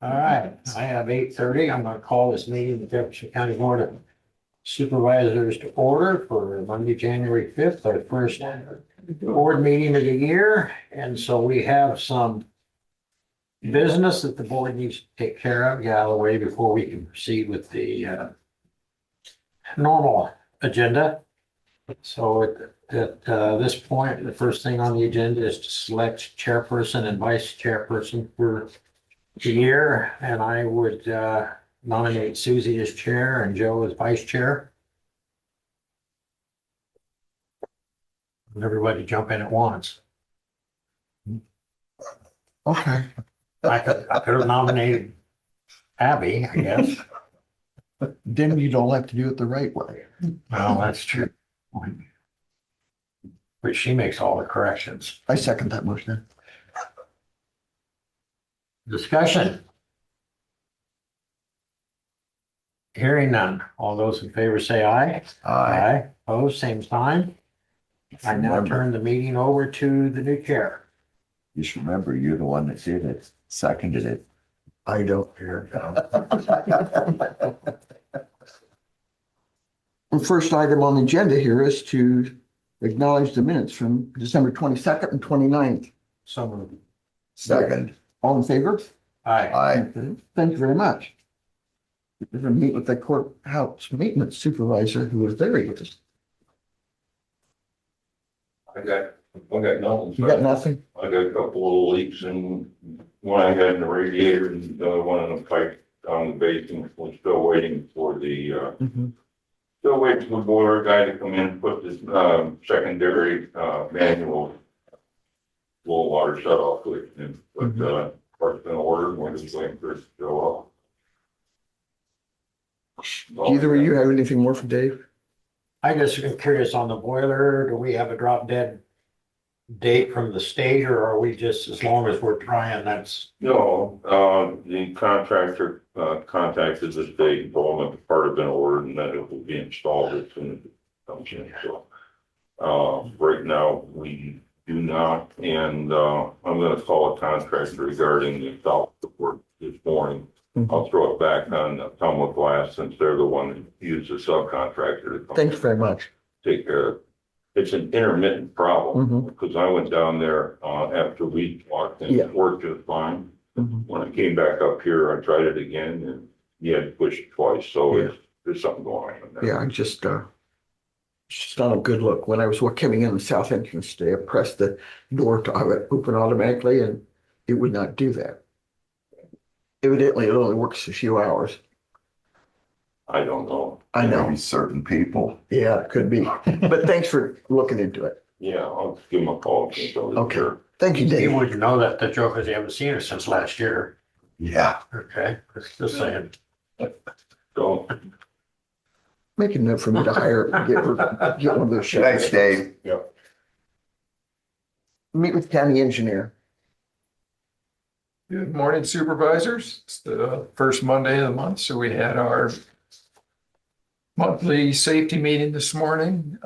All right, I have 8:30. I'm gonna call this meeting, the Jefferson County Board of Supervisors to order for Monday, January 5th, our first board meeting of the year. And so we have some business that the board needs to take care of, get out of the way before we can proceed with the normal agenda. So at this point, the first thing on the agenda is to select chairperson and vice chairperson for the year. And I would nominate Susie as chair and Joe as vice chair. And everybody jump in at once. Okay. I could have nominated Abby, I guess. Then you don't have to do it the right way. Well, that's true. But she makes all the corrections. I second that motion. Discussion. Hearing none. All those in favor say aye. Aye. Opposed, same sign. I now turn the meeting over to the new chair. You should remember, you're the one that did it, seconded it. I don't care. The first item on the agenda here is to acknowledge the minutes from December 22nd and 29th. So moved. Second. All in favor? Aye. Aye. Thank you very much. We're going to meet with the courthouse maintenance supervisor who was there. You I got nothing. got nothing? I got a couple of leaks and one I had in the radiator and one in the pipe down the basement. We're still waiting for the, still waiting for the boiler guy to come in, and put this, secondary, manual low water shut off switch in. But, part's been ordered and we're just waiting for it to show up. Do either of you have anything more for Dave? I just am curious on the boiler. Do we have a drop dead date from the state, or are we just, as long as we're trying, that's? No, the contractor, contacted the state and told them that the part had been ordered and that it will be installed as soon as it comes in, so. Right now, we do not, and, I'm gonna call a contractor regarding the south work this morning. I'll throw it back on Tumble Glass since they're the one that used the subcontractor to come Thanks very much. take care of it. It's an intermittent problem, because I went down there, after we walked and Yeah. it worked just fine. Mhm. When I came back up here, I tried it again and you had to push it twice, so there's something going on there. Yeah, I just, it's just not a good look. When I was coming in the south entrance today, I pressed the door to have it open automatically and it would not do that. Evidently, it only works a few hours. I don't know. I know. Maybe certain people. Yeah, it could be. But thanks for looking into it. Yeah, I'll give him a call. Okay. Thank you, You Dave. wouldn't know that, the joke is you haven't seen it since last year. Yeah. Okay, just saying. Don't. Make a note for me to hire, get one of those. Thanks, Dave. Meet with county engineer. Good morning, supervisors. It's the first Monday of the month, so we had our monthly safety meeting this morning.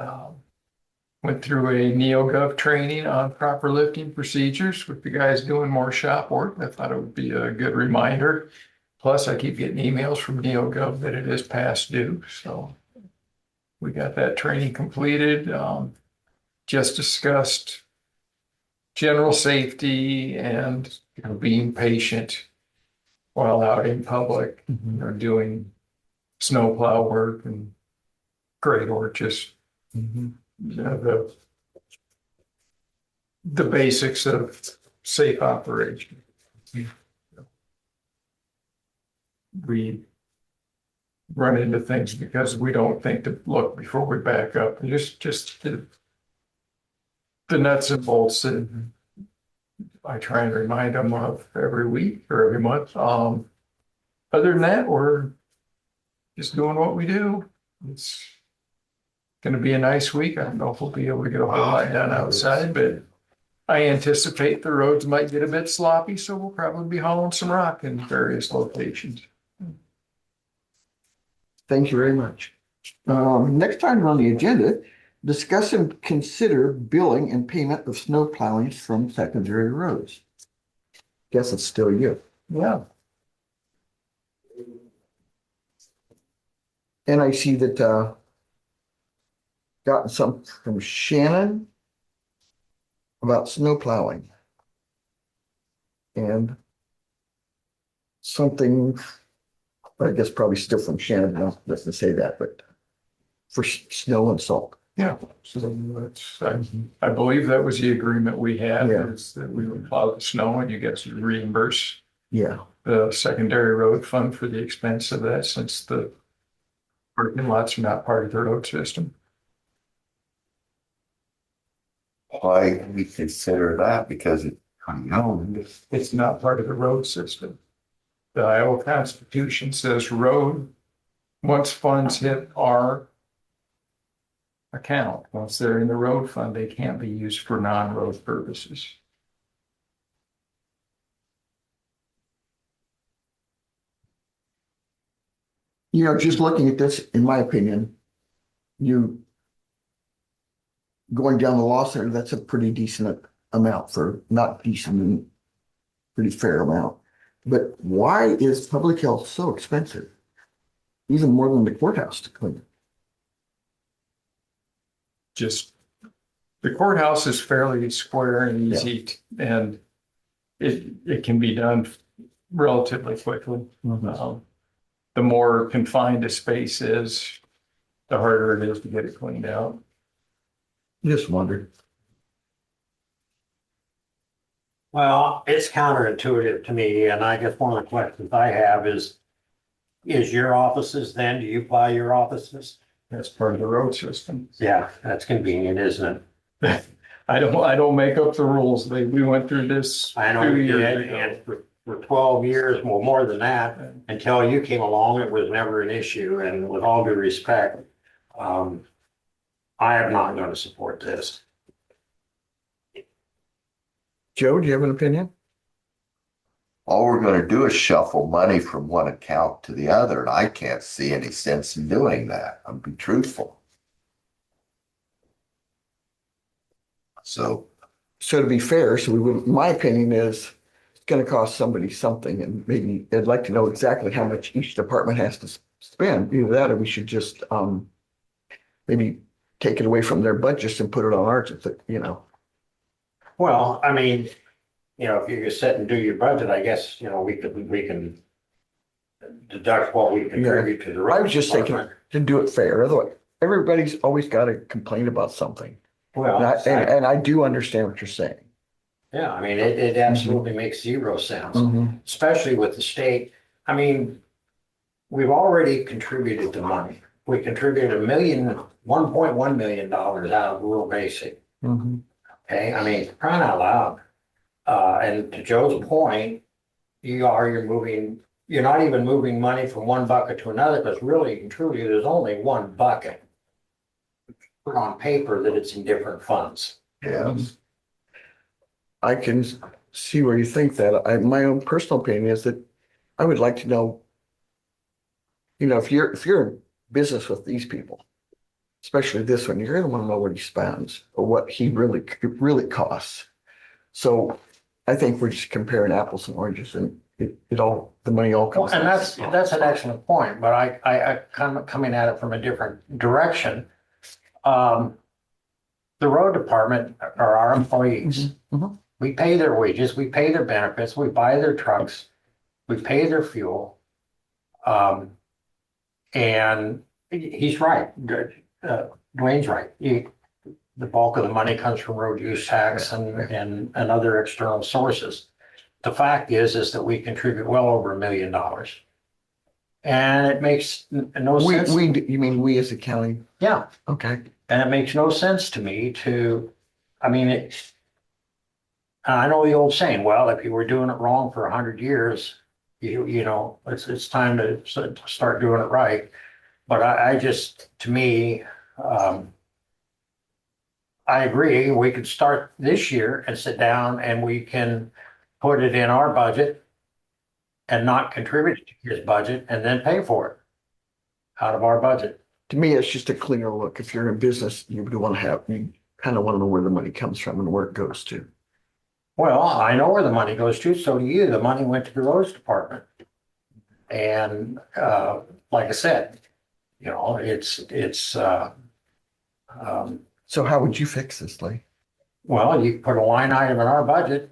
Went through a NeoGov training on proper lifting procedures with the guys doing more shop work. I thought it would be a good reminder. Plus, I keep getting emails from NeoGov that it is past due, so we got that training completed. Just discussed general safety and being patient while out in public, doing snowplow work and grade work, just the basics of safe operation. We run into things because we don't think to look before we back up, and just the nuts and bolts that I try and remind them of every week or every month. Other than that, we're just doing what we do. It's going to be a nice week. I don't know if we'll be able to get a whole lot done outside, but I anticipate the roads might get a bit sloppy, so we'll probably be hauling some rock in various locations. Thank you very much. Next item on the agenda, discuss and consider billing and payment of snow plowing from secondary roads. Guess it's still you. Yeah. And I see that, gotten some from Shannon about snow plowing. And something, I guess probably still from Shannon, no, doesn't say that, but for snow and salt. Yeah, so that's, I believe that was the agreement we had, Yeah. is that we would plow the snow and you get to reimburse Yeah, the secondary road fund for the expense of that, since the parking lots are not part of the road system. Why we consider that? Because it, It's not part of the road system. The Iowa Constitution says road, once funds hit our account, once they're in the road fund, they can't be used for non-road purposes. just looking at this, in my opinion, you going down the law center, that's a pretty decent amount for, not decent, pretty fair amount. But why is public health so expensive? Even more than the courthouse to clean. Just, the courthouse is fairly square and easy, and it can be done relatively quickly. The more confined a space is, the harder it is to get it cleaned out. Just wondered. Well, it's counterintuitive to me, and I guess one of the questions I have is your offices then, do you plow your offices? That's part of the road system. Yeah, that's convenient, isn't it? I don't make up the rules. We went through this I know 2 you years did, ago. and for 12 years, well, more than that, until you came along, it was never an issue, and with all due respect, I am not going to support this. Joe, do you have an opinion? all we're gonna do is shuffle money from one account to the other, and I can't see any sense in doing that. I'm being truthful. So, So to be fair, so we would, my opinion is it's gonna cost somebody something, and maybe they'd like to know exactly how much each department has to spend. Either that, or we should just maybe take it away from their budgets and put it on ours, if it, Well, I mean, if you just sit and do your budget, I guess, we can deduct what we contribute to the. I was just thinking department. to do it fair. Otherwise, everybody's always got to complain about something. Well, And I do understand what you're saying. yeah, I mean, it absolutely makes zero sense, Mhm. especially with the state. I mean, we've already contributed the money. We contributed $1.1 million out of rural basic. Mhm. Okay, I mean, crying out loud. And to Joe's point, you're not even moving money from one bucket to another, because really and truly, there's only one bucket. Put on paper that it's in different funds. yeah, I can see where you think that. My own personal opinion is that I would like to know, if you're in business with these people, especially this one, you're gonna want to know what he spends or what he really costs. So I think we're just comparing apples and oranges, and the money all Well, comes. and that's an excellent point, but I kind of coming at it from a different direction. The road department are our employees. Mhm. We pay their wages, we pay their benefits, we buy their trucks, we pay their fuel. And he's right, Dwayne's right. The bulk of the money comes from road use tax and other external sources. The fact is that we contribute well over $1 million. And it makes no sense. You mean we as a county? Yeah, Okay. and it makes no sense to me I know the old saying, well, if you were doing it wrong for 100 years, it's time to start doing it right. But to me, I agree, we could start this year and sit down and we can put it in our budget and not contribute to his budget and then pay for it out of our budget. To me, it's just a cleaner look. If you're in business, you kind of want to know where the money comes from and where it goes to. Well, I know where the money goes to, so do you. The money went to the roads department. And like I said, You know, it's, So how would you fix this, Lee? well, you put a line item in our budget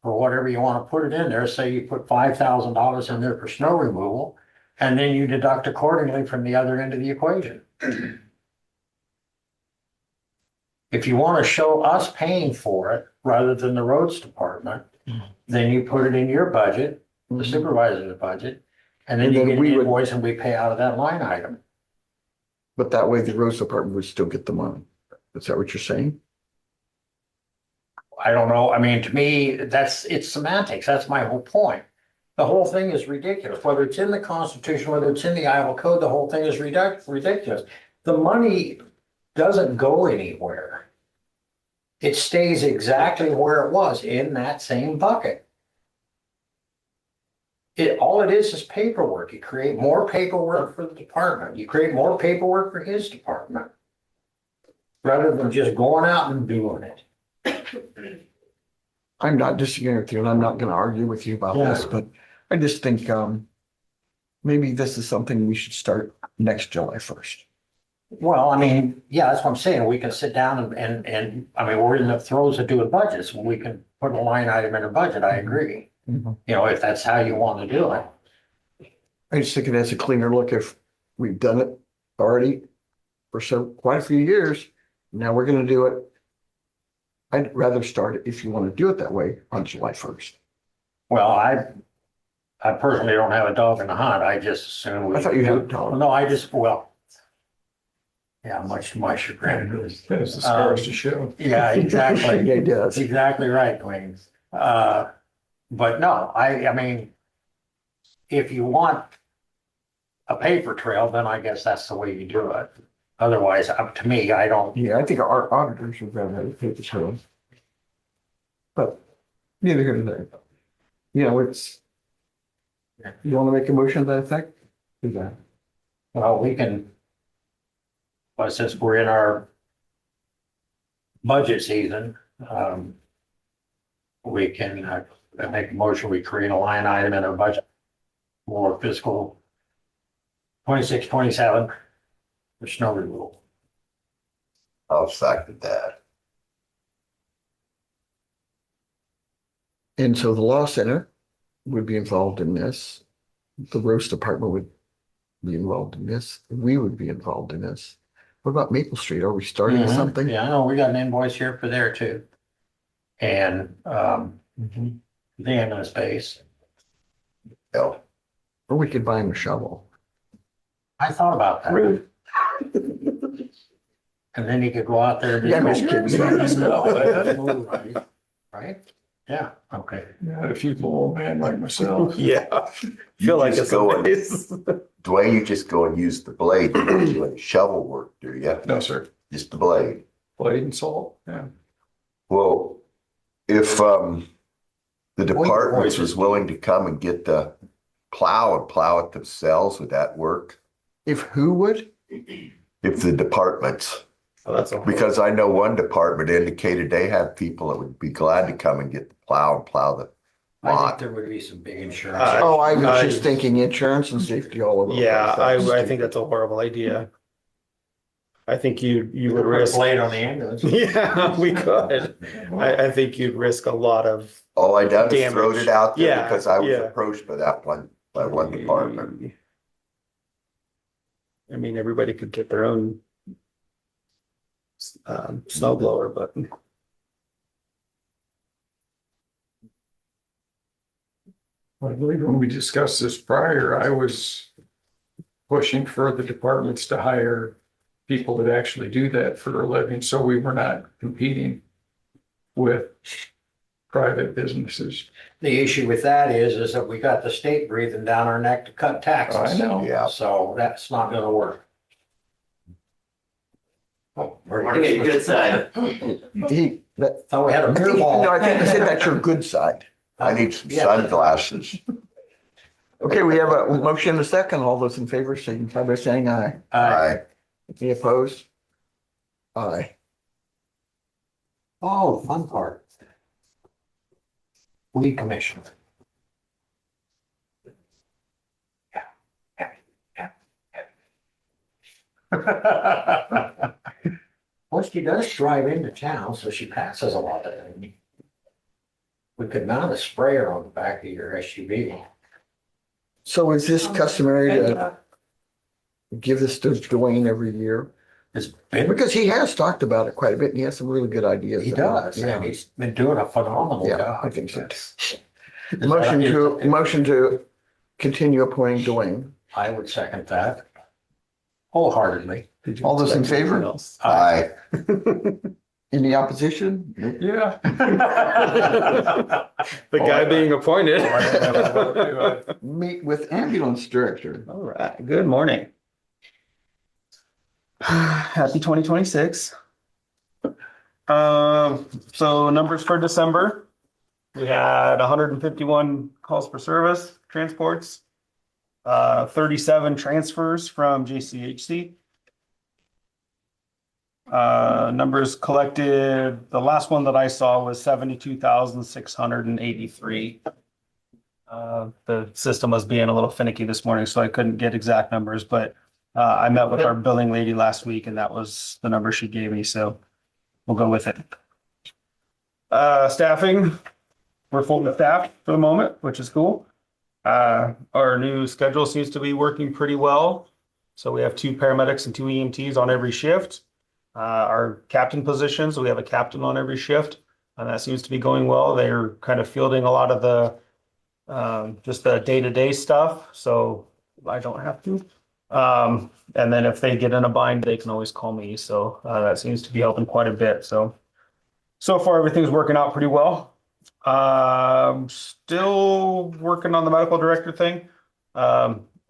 for whatever you want to put it in there. Say you put $5,000 in there for snow removal, and then you deduct accordingly from the other end of the equation. If you want to show us paying for it rather than the roads department, then you put it in your budget, the supervisor's budget, and then And you then get an we would- invoice and we pay out of that line item. But that way the roads department would still get the money. Is that what you're saying? I don't know. I mean, to me, it's semantics. That's my whole point. The whole thing is ridiculous. Whether it's in the Constitution, whether it's in the Iowa Code, the whole thing is ridiculous. The money doesn't go anywhere. It stays exactly where it was, in that same bucket. All it is paperwork. You create more paperwork for the department. You create more paperwork for his department. Rather than just going out and doing it. I'm not disagreeing with you, and I'm not gonna argue with you about this, but I just think maybe this is something we should start next July 1st. Well, I mean, yeah, that's what I'm saying. We can sit down and I mean, we're in the throes of doing budgets. We can put a line item in a budget. I agree. You know, if that's how you want to do it. I just think it has a cleaner look if we've done it already for quite a few years. Now we're gonna do it. I'd rather start it, if you want to do it that way, on July 1st. Well, I personally don't have a dog in the hunt. I just assume. I thought you had a dog. No, yeah, much to my chagrin. There's the scars to show. Yeah, exactly. Yeah, it That's does. exactly right, Dwayne. But no, I mean, if you want a paper trail, then I guess that's the way you do it. Otherwise, up to me, I don't. Yeah, I think our auditors would rather have a paper trail. But neither here nor there. You know, you want to make a motion to that effect? Do that. Well, we can. But since we're in our budget season, we can make a motion, we create a line item in our budget for fiscal 26, 27 for snow removal. I'll second that. And so the law center would be involved in this. The roast department would be involved in this. We would be involved in this. What about Maple Street? Are we starting something? Yeah, I know, we got an invoice here for there too. And the ambulance base. Yeah. Or we could buy him a shovel. I thought about that. And then he could go out there. and Yeah, I'm just just go, kidding. Right? Yeah, okay. Yeah, if you old man like myself. Yeah. You Feel like just it's go and, amazing. Dwayne, you just go and use the blade. You don't do any shovel work, do you? No, sir. Just the blade. Blade and salt, yeah. Well, if the department was willing to come and get the plow and plow it themselves, would that work? If who would? If the departments, Oh, that's a because I know one department indicated they have people that would be glad to come and get the plow and plow the I think lot. there would be some big insurance. Oh, I was I- just thinking insurance and safety all over. Yeah, I think that's a horrible idea. I think you would Put a risk. blade on the ambulance. Yeah, we could. I think you'd risk a lot of. All I done is throw Damage. it out there Yeah, because I was yeah. approached by one department. I mean, everybody could get their own snow blower, but I believe when we discussed this prior, I was pushing for the departments to hire people that actually do that for a living, so we were not competing with private businesses. The issue with that is that we got the state breathing down our neck to cut taxes. I know. Yeah. So that's not gonna work. Oh, Okay, good side. Thought we had a beer No, ball. I think I said that's your good side. I need some Yeah. sunglasses. Okay, we have a motion and a second. All those in favor, signify by saying aye. I, Any opposed? Aye. Oh, fun part. Weed commission. Well, she does drive into town, so she passes a lot of them. We could mount a sprayer on the back of your SUV. So is this customary to give this to Dwayne every year? It's been, Because he has talked about it quite a bit and he has some really good ideas. he does, Yeah. and he's been doing a phenomenal Yeah, job. I think so. Yes. Motion to continue appointing Dwayne. I would second that wholeheartedly. All those in favor? Aye. Any opposition? Yeah. The guy being appointed. Meet with ambulance director. All right, good morning. Happy 2026. So numbers for December. We had 151 calls for service, transports, 37 transfers from JCHC. Numbers collected, the last one that I saw was 72,683. The system was being a little finicky this morning, so I couldn't get exact numbers, but I met with our billing lady last week and that was the number she gave me, so we'll go with it. Staffing, we're fully staffed for the moment, which is cool. Our new schedule seems to be working pretty well. So we have 2 paramedics and 2 EMTs on every shift. Our captain positions, we have a captain on every shift, and that seems to be going well. They're kind of fielding a lot of the just the day-to-day stuff, so I don't have to. And then if they get in a bind, they can always call me. So that seems to be helping quite a bit. So far, everything's working out pretty well. Still working on the medical director thing.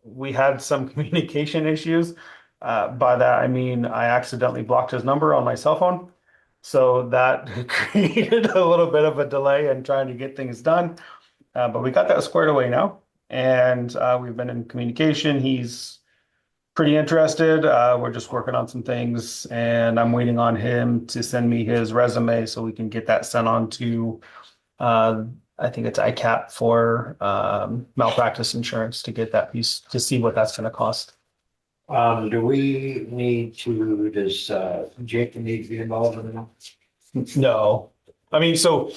We had some communication issues. By that, I mean, I accidentally blocked his number on my cell phone. So that created a little bit of a delay in trying to get things done. But we got that squared away now. And we've been in communication. He's pretty interested. We're just working on some things and I'm waiting on him to send me his resume so we can get that sent on to, I think it's ICAP for malpractice insurance to get that piece, to see what that's going to cost. Do we need to, does Jake need to be involved in that? No, I mean, so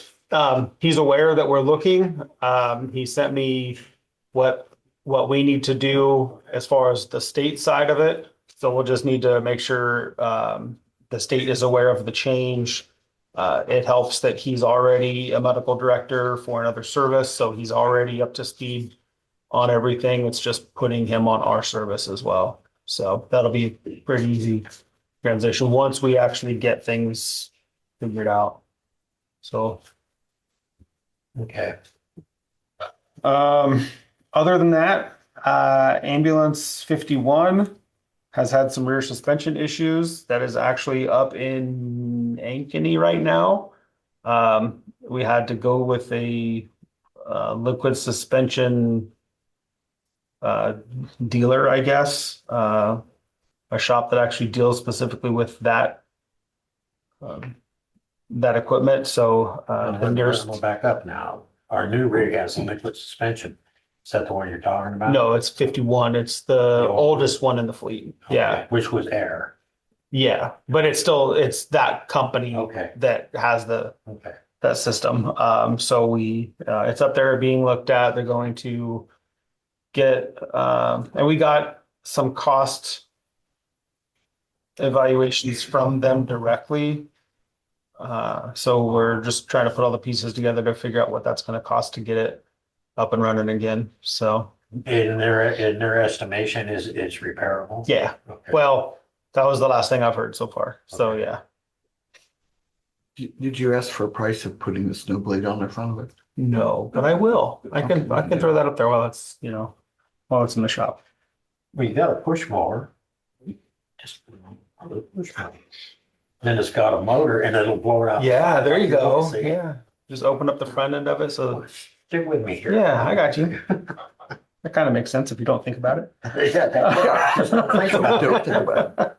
he's aware that we're looking. He sent me what we need to do as far as the state side of it. So we'll just need to make sure the state is aware of the change. It helps that he's already a medical director for another service, so he's already up to speed on everything. It's just putting him on our service as well. So that'll be a pretty easy transition once we actually get things figured out. So, Okay. other than that, ambulance 51 has had some rear suspension issues. That is actually up in Ankeny right now. We had to go with a liquid suspension dealer, I guess, a shop that actually deals specifically with that equipment. So the nearest, We'll back up now. Our new rig has a liquid suspension. Is that the one you're talking about? no, it's 51. It's the oldest one in the fleet. Okay, Yeah, which was air. yeah, but it's that company Okay. that has Okay. that system. So it's up there being looked at. They're going to get, and we got some cost evaluations from them directly. So we're just trying to put all the pieces together to figure out what that's going to cost to get it up and running again. So, In their estimation, it's repairable? yeah, Okay. well, that was the last thing I've heard so far. So, Okay. yeah. Did you ask for a price of putting the snow blade on the front of it? No, but I will. I can throw that up there while it's in the shop. Well, you got a push mower. Just a little push mower. Then it's got a motor and it'll blow it out. Yeah, there you go. See? Yeah. Just open up the front end of it. So, Stick with me here. yeah, I got you. That kind of makes sense if you don't think about it. Yeah, just don't think about Don't think it. about it.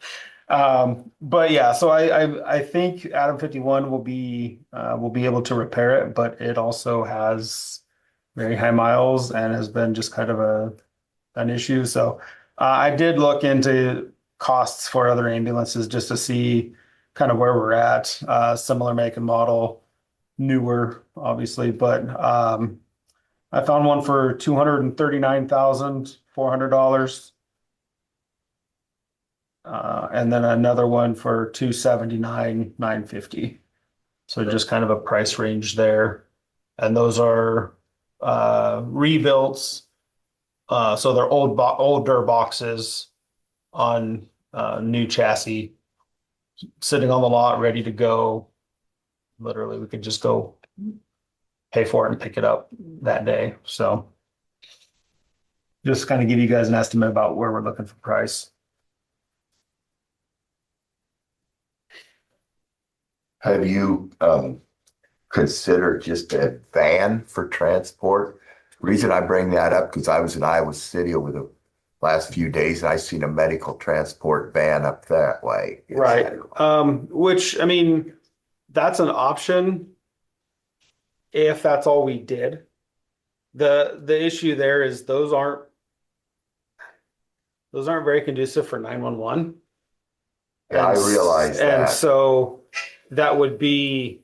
But yeah, so I think Adam 51 will be able to repair it, but it also has very high miles and has been just kind of an issue. So I did look into costs for other ambulances just to see kind of where we're at, similar make and model, newer, obviously, but I found one for $239,400. And then another one for $279,950. So just kind of a price range there. And those are rebuilds. So they're older boxes on new chassis, sitting on the lot, ready to go. Literally, we could just go pay for it and pick it up that day. So just kind of give you guys an estimate about where we're looking for price. Have you considered just a van for transport? Reason I bring that up, because I was in Iowa City over the last few days and I seen a medical transport van up that way. Right. Which, I mean, that's an option if that's all we did. The issue there is those aren't very conducive for 911. Yeah, I realize And that. so that would be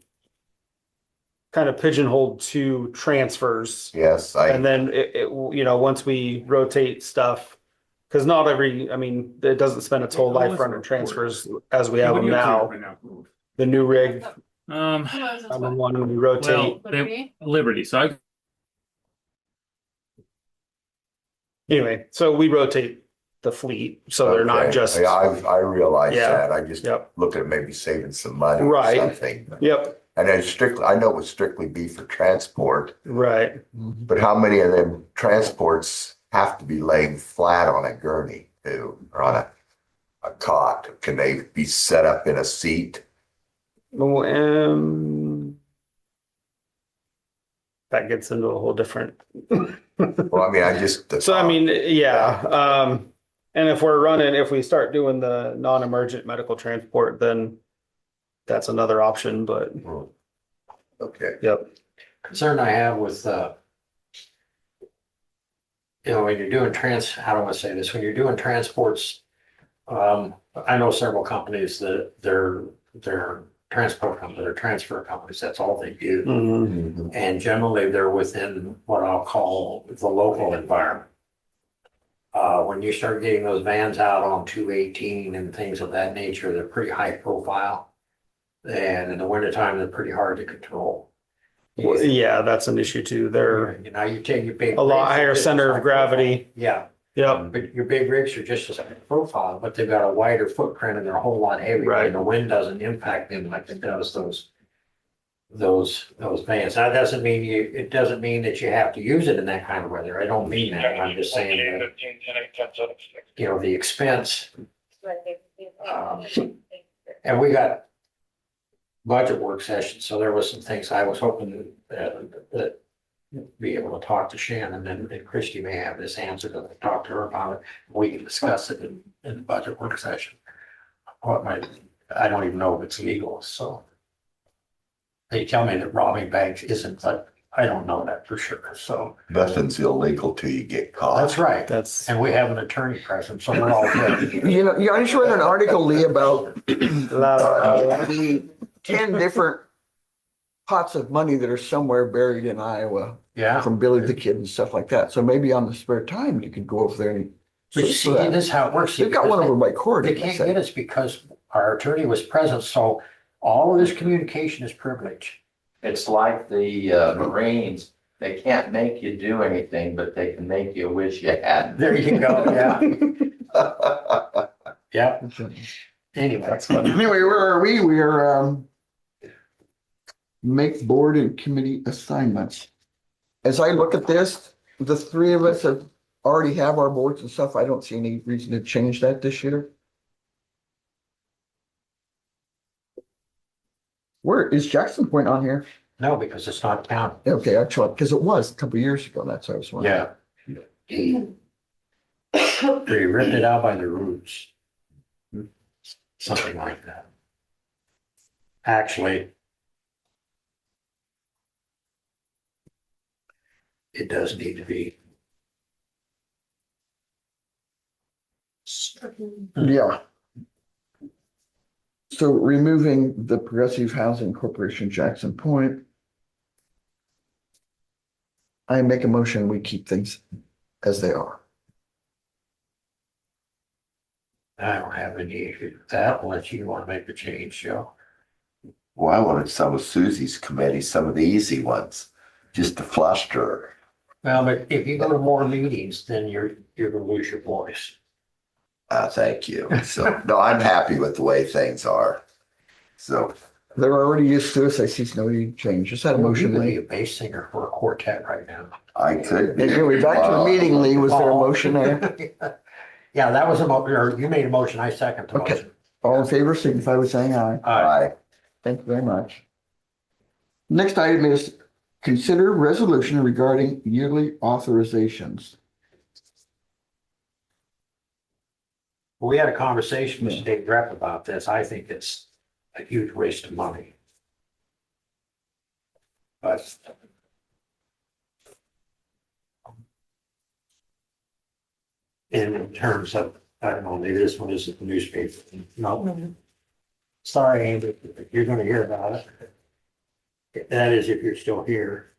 kind of pigeonholed to transfers. Yes, And then once we rotate stuff, because not every, I mean, it doesn't spend its whole life running transfers as we have them now. The new rig, Um, one we rotate. Liberty. So I Anyway, so we rotate the fleet, so they're not okay. just. Yeah, I realize Yeah. that. I just Yep. looking at maybe saving some money or Right. something. Yep, And then strictly, I know it would strictly be for transport, right. but how many of them transports have to be laying flat on a gurney too, or on a cot? Can they be set up in a seat? Well, that gets into a whole different. Well, I mean, I just. So I mean, yeah, and if we start doing the non-emergent medical transport, then that's another option, but Okay. yep. Concern I have with, when you're doing how do I say this? When you're doing transports, I know several companies that they're transport companies, they're transfer companies, that's all they do. Mhm. And generally, they're within what I'll call the local environment. When you start getting those vans out on 218 and things of that nature, they're pretty high profile. And in the wintertime, they're pretty hard to control. Well, yeah, that's an issue too. They're You take your big. a lot rigs, higher they're just center of high gravity. profile. Yeah, Yep, but your big rigs are just a profile, but they've got a wider footprint and they're a whole lot heavier. Right. And the wind doesn't impact them like it does those vans. Now, it doesn't mean that you have to use it in that kind of weather. I don't mean that. I'm just saying that, the expense. And we got budget work session, so there was some things I was hoping that be able to talk to Shannon and Christie may have this answer to talk to her about it. We can discuss it in the budget work session. I don't even know if it's legal, so. They tell me that robbing banks isn't, but I don't know that for sure, so. Nothing's illegal till you get caught. That's right. that's And we have an attorney present, so we're all good. I just read an article, Lee, about loud. the 10 different pots of money that are somewhere buried in Iowa Yeah. from Billy the Kid and stuff like that. So maybe on the spare time, you could go over there and. But you see, this is how it works. They've got one over by They Cordy. can't get us because our attorney was present, so all of this communication is privileged. It's like the Marines, they can't make you do anything, but they can make you wish you hadn't. There you go, yeah. Yeah, anyway. Anyway, where are we? We are make board and committee assignments. As I look at this, the three of us already have our boards and stuff. I don't see any reason to change that this year. Where is Jackson Point on here? No, because it's not counted. Okay, actually, because it was a couple of years ago. That's what I was wondering. Yeah. They ripped it out by the roots. Something like that. Actually, it does need to be. Yeah. So removing the Progressive Housing Corporation Jackson Point. I make a motion, we keep things as they are. I don't have any issue with that unless you want to make a change, Joe. Well, I wanted some of Susie's committee, some of the easy ones, just to fluster her. Well, but if you go to more meetings, then you're gonna lose your voice. Thank you. So, no, I'm happy with the way things are. So, They're already used to us. I see no need to change. Just had a motion. You're a bass singer for a quartet right now. I could be. Anyway, back to the meeting, Lee. Was there a motion there? Yeah, that was or you made a motion, I second the Okay. motion. All in favor, signify by saying aye. Aye. Thank you very much. Next item is consider resolution regarding yearly authorizations. We had a conversation with state rep about this. I think it's a huge waste of money. But in terms of, I don't know, maybe this one isn't the newspaper. No. Sorry, Amy, but you're gonna hear about it. That is if you're still here.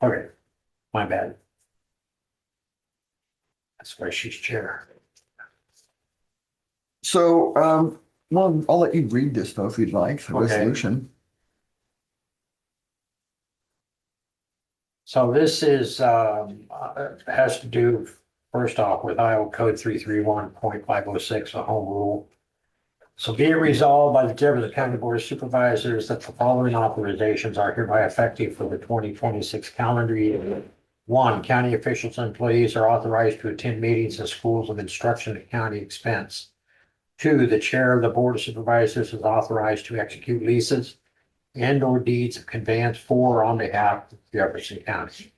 Okay, my bad. That's why she's chair. So, well, I'll let you read this though, if you'd like, the Okay. resolution. So this is, has to do, first off, with Iowa Code 331.506, a home rule. So be it resolved by the Jefferson County Board of Supervisors that the following authorizations are hereby effective for the 2026 calendar year. 1, county officials and employees are authorized to attend meetings in schools of instruction at county expense. 2, the chair of the Board of Supervisors is authorized to execute leases and or deeds of conveyance for or on behalf of Jefferson County.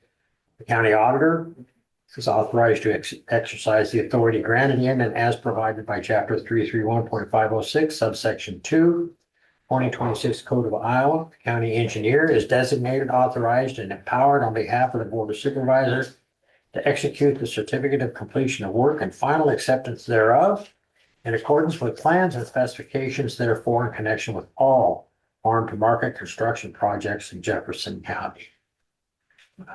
The county auditor is authorized to exercise the authority granted in and as provided by chapter 331.506 subsection 2, 2026 Code of Iowa. The county engineer is designated, authorized, and empowered on behalf of the Board of Supervisors to execute the certificate of completion of work and final acceptance thereof in accordance with plans and specifications therefore in connection with all farm to market construction projects in Jefferson County.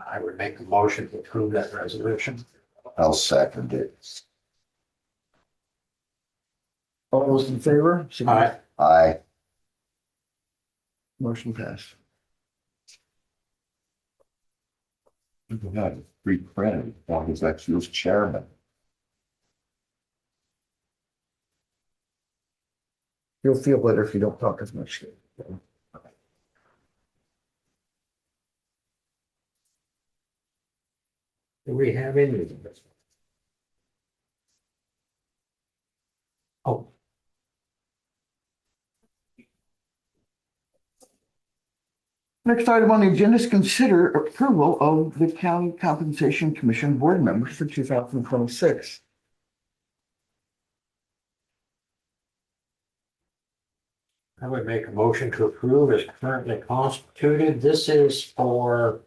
I would make a motion to approve that resolution. I'll second it. All those in favor? Aye. Aye. Motion passed. You can have it reprinted, as long as that's your chairman. You'll feel better if you don't talk as much. Do we have any of this? Oh. Next item on the agenda is consider approval of the County Compensation Commission board members for 2026. I would make a motion to approve as currently constituted. This is for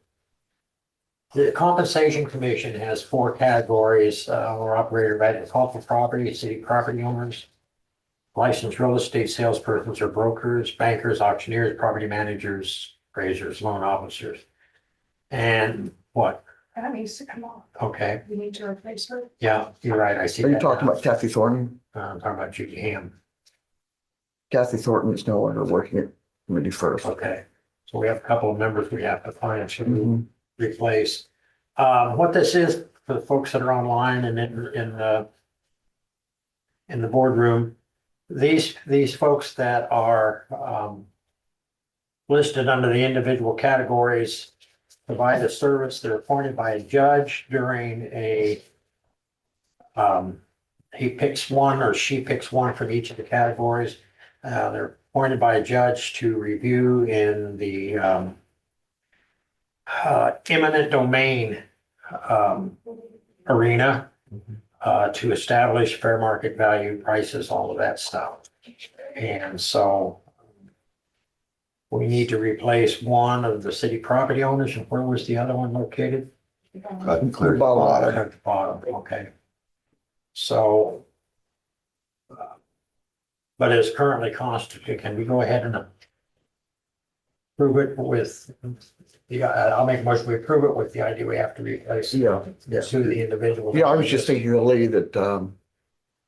the Compensation Commission has 4 categories. We're operated by agricultural property, city property owners, licensed real estate salespersons or brokers, bankers, auctioneers, property managers, appraisers, loan officers. And what? That needs to come off. Okay, We need to replace her. yeah, you're right. I see Are you that talking now. about Kathy Thornton? I'm talking about Judy Ham. Kathy Thornton is no longer working at Committee First. Okay, so we have a couple of members we have to find to Mhm. replace. What this is for the folks that are online and in the boardroom, these folks that are listed under the individual categories provide a service. They're appointed by a judge during a he picks one or she picks one from each of the categories. They're appointed by a judge to review in the eminent domain arena to establish fair market value prices, all of that stuff. And so we need to replace one of the city property owners. And where was the other one located? Cut and clear the bottom. At the bottom, okay. So but as currently constituted, can we go ahead and approve it with, yeah, I'll make a motion, we approve it with the idea we have to replace Yeah, yeah. sue the individual. Yeah, I was just thinking, Lee, that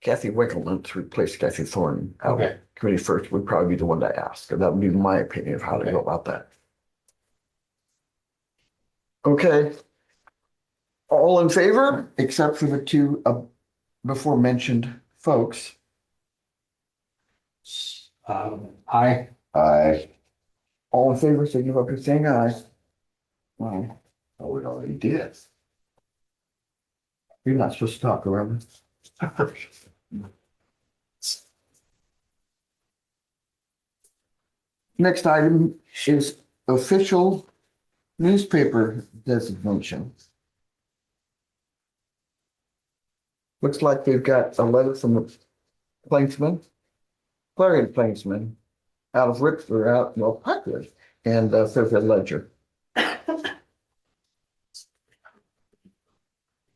Kathy Winkleman to replace Kathy Thornton. Okay. Committee first would probably be the one to ask. That would be my opinion of how to go about that. Okay. All in favor, except for the two before mentioned folks. I, All in favor, signify by saying aye. Aye. Oh, we already did. You're not supposed to talk, remember? Next item is official newspaper designation. Looks like we've got a letter from the Plainsman, Clarion Plainsman, out of Rickford, out, well, Packard, and Fairfield Ledger.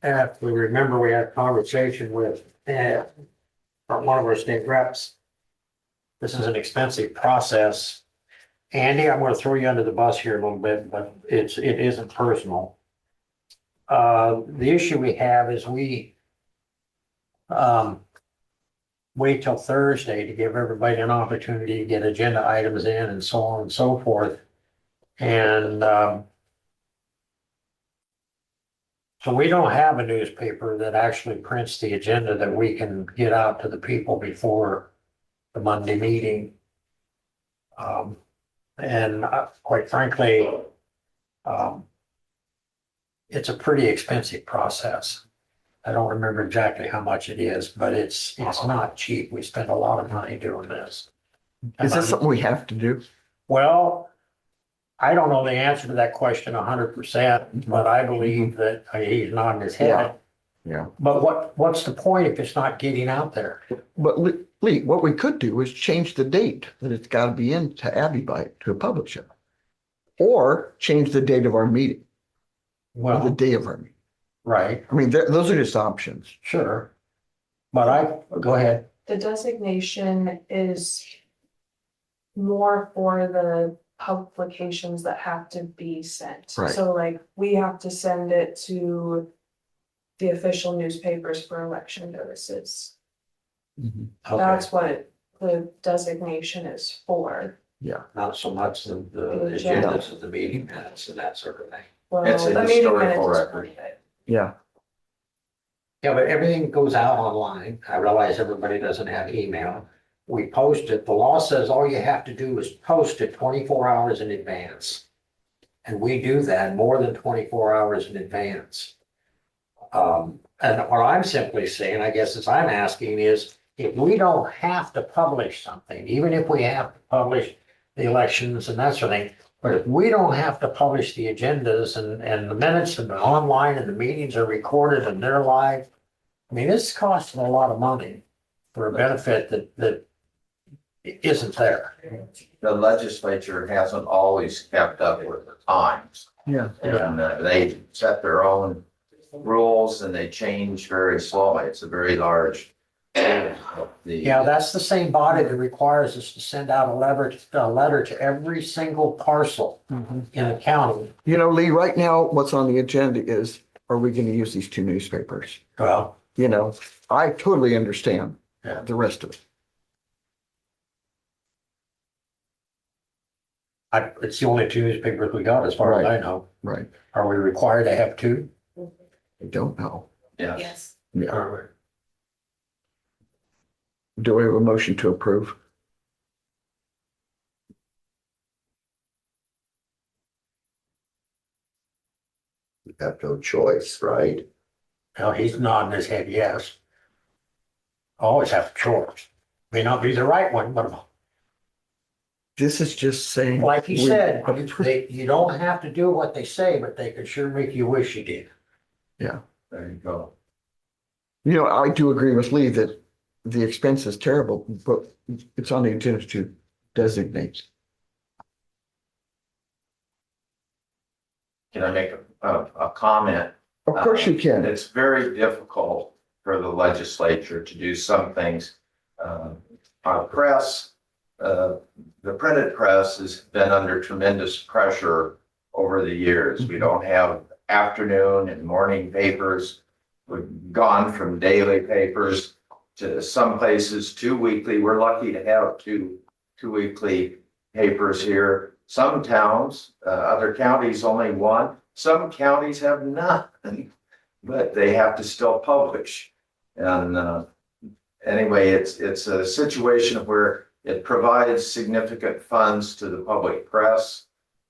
if we remember, we had a conversation with, from one of our state reps. This is an expensive process. Andy, I'm gonna throw you under the bus here a little bit, but it isn't personal. The issue we have is we wait till Thursday to give everybody an opportunity to get agenda items in and so on and so forth. And so we don't have a newspaper that actually prints the agenda that we can get out to the people before the Monday meeting. And quite frankly, it's a pretty expensive process. I don't remember exactly how much it is, but it's not cheap. We spend a lot of money doing this. Is this something we have to do? Well, I don't know the answer to that question 100%, but I believe that he's nodding his head. Yeah. But what's the point if it's not getting out there? But Lee, what we could do is change the date that it's got to be in to Abbeybyte to a publisher. Or change the date of our meeting, or the Well, day of our meeting. right, I mean, those are just options. sure. But go ahead. The designation is more for the publications that have to be sent. Right. So like, we have to send it to the official newspapers for election notices. Okay, That's what the designation is for. Yeah. not so much the agendas of the meeting minutes and that sort of thing. Well, It's a the meeting historical minutes is record. part of it. Yeah. Yeah, but everything goes out online. I realize everybody doesn't have email. We post it. The law says all you have to do is post it 24 hours in advance. And we do that more than 24 hours in advance. And what I'm simply saying, I guess, as I'm asking is, if we don't have to publish something, even if we have to publish the elections and that sort of thing, but if we don't have to publish the agendas and the minutes and the online and the meetings are recorded and they're live, I mean, it's costing a lot of money for a benefit that isn't there. The legislature hasn't always kept up with the times. Yeah. And they set their own rules and they change very slowly. It's a very large. Yeah, that's the same body that requires us to send out a letter to every single parcel in the county. You know, Lee, right now, what's on the agenda is, are we going to use these two newspapers? Well, You know, I totally understand Yeah. the rest of it. it's the only two newspapers we got as far as I know. Right. Are we required to have two? I don't know. Yeah. Yes. Yeah. Or- Do we have a motion to approve? We have no choice, right? Well, he's nodding his head, yes. Always have a choice. May not be the right one, but This is just saying. like he we said, approve. you don't have to do what they say, but they could sure make you wish you did. There you go. You know, I do agree with Lee that the expense is terrible, but it's on the agenda to designate. Can I make a comment? Of course you can. It's very difficult for the legislature to do some things our press, the printed press has been under tremendous pressure over the years. We don't have afternoon and morning papers. We've gone from daily papers to some places 2 weekly. We're lucky to have two weekly papers here. Some towns, other counties only one. Some counties have none, but they have to still publish. And anyway, it's a situation where it provides significant funds to the public press,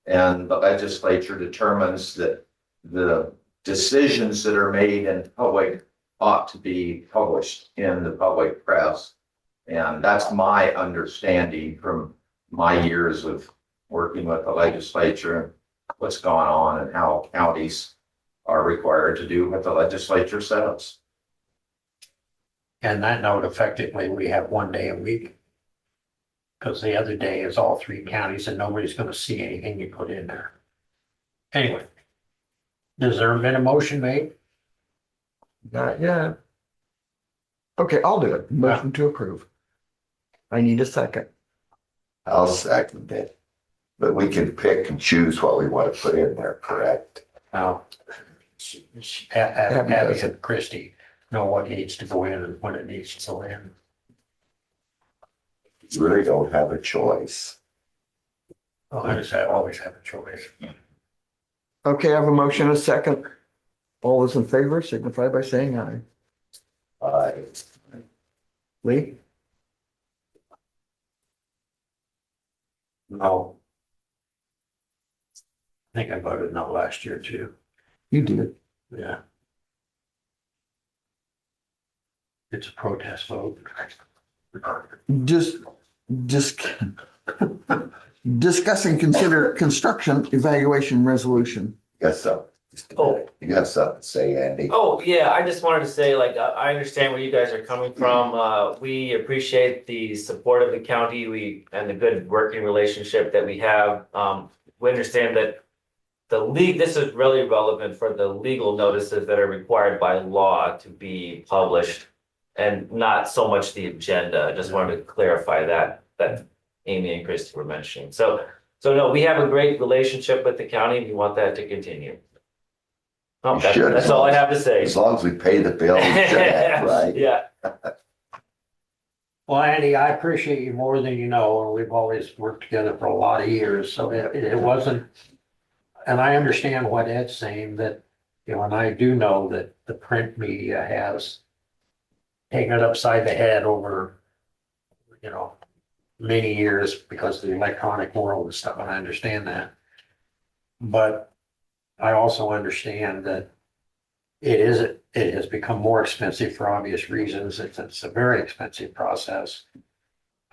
and the legislature determines that the decisions that are made in public ought to be published in the public press. And that's my understanding from my years of working with the legislature, what's going on and how counties are required to do what the legislature says. And that note, effectively, we have 1 day a week. Because the other day is all 3 counties and nobody's gonna see anything you put in there. Anyway. Has there been a motion made? Not yet. Okay, I'll do it. Motion to approve. I need a second. I'll second it. But we can pick and choose what we want to put in there, correct? Now. Abby and Christie know what needs to go in and when it needs to go in. You really don't have a choice. Well, I just always have a choice. Okay, I have a motion, a second. All those in favor signify by saying aye. Lee? No. I think I voted no last year too. You did. Yeah. It's a protest vote. Just discuss and consider construction evaluation resolution. Yes, so. You got something to say, Andy? Oh, yeah, I just wanted to say, like, I understand where you guys are coming from. We appreciate the support of the county, and the good working relationship that we have. We understand that this is really relevant for the legal notices that are required by law to be published, and not so much the agenda. I just wanted to clarify that Amy and Christy were mentioning. So no, we have a great relationship with the county. We want that to continue. Oh, You should, that's all I have to say. As long as we pay the bill, we should have, right? Yeah. Well, Andy, I appreciate you more than you know, and we've always worked together for a lot of years, so it wasn't. And I understand what Ed's saying, that, you know, and I do know that the print media has taken it upside the head over, you know, many years because of the electronic world and stuff, and I understand that. But I also understand that it has become more expensive for obvious reasons. It's a very expensive process.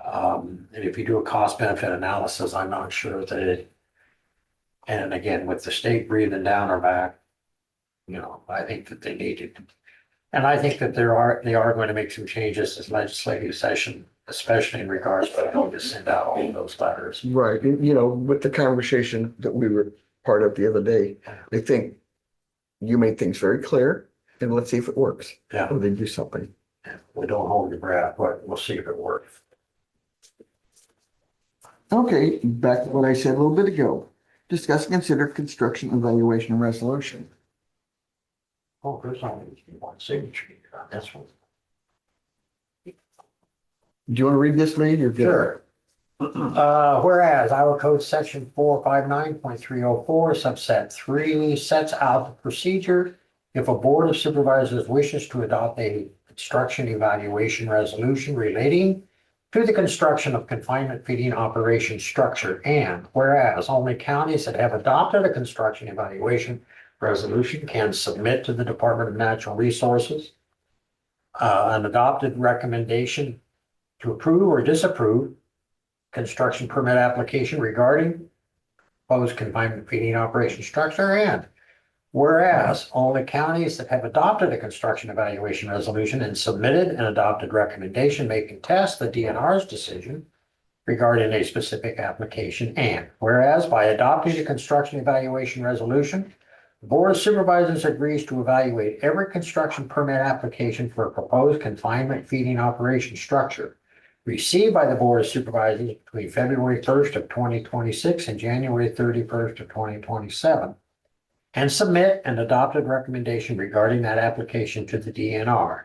And if you do a cost benefit analysis, I'm not sure that and again, with the state breathing down our back, you know, I think that they need it. And I think that they are going to make some changes this legislative session, especially in regards to how to send out all of those letters. Right, you know, with the conversation that we were part of the other day, I think you made things very clear, and let's see if it works. Yeah. Or they do something. We don't hold your breath, but we'll see if it works. Okay, back to what I said a little bit ago. Discuss and consider construction evaluation resolution. Oh, there's only one signature on this one. Do you want to read this, Lee? You're good. Sure. Whereas Iowa Code Section 459.304 subset 3 sets out the procedure if a Board of Supervisors wishes to adopt a construction evaluation resolution relating to the construction of confinement feeding operation structure, and whereas only counties that have adopted a construction evaluation resolution can submit to the Department of Natural Resources an adopted recommendation to approve or disapprove construction permit application regarding proposed confinement feeding operation structure, and whereas only counties that have adopted a construction evaluation resolution and submitted an adopted recommendation may contest the DNR's decision regarding a specific application, and whereas by adopting a construction evaluation resolution, the Board of Supervisors agrees to evaluate every construction permit application for a proposed confinement feeding operation structure received by the Board of Supervisors between February 1st of 2026 and January 31st of 2027, and submit an adopted recommendation regarding that application to the DNR.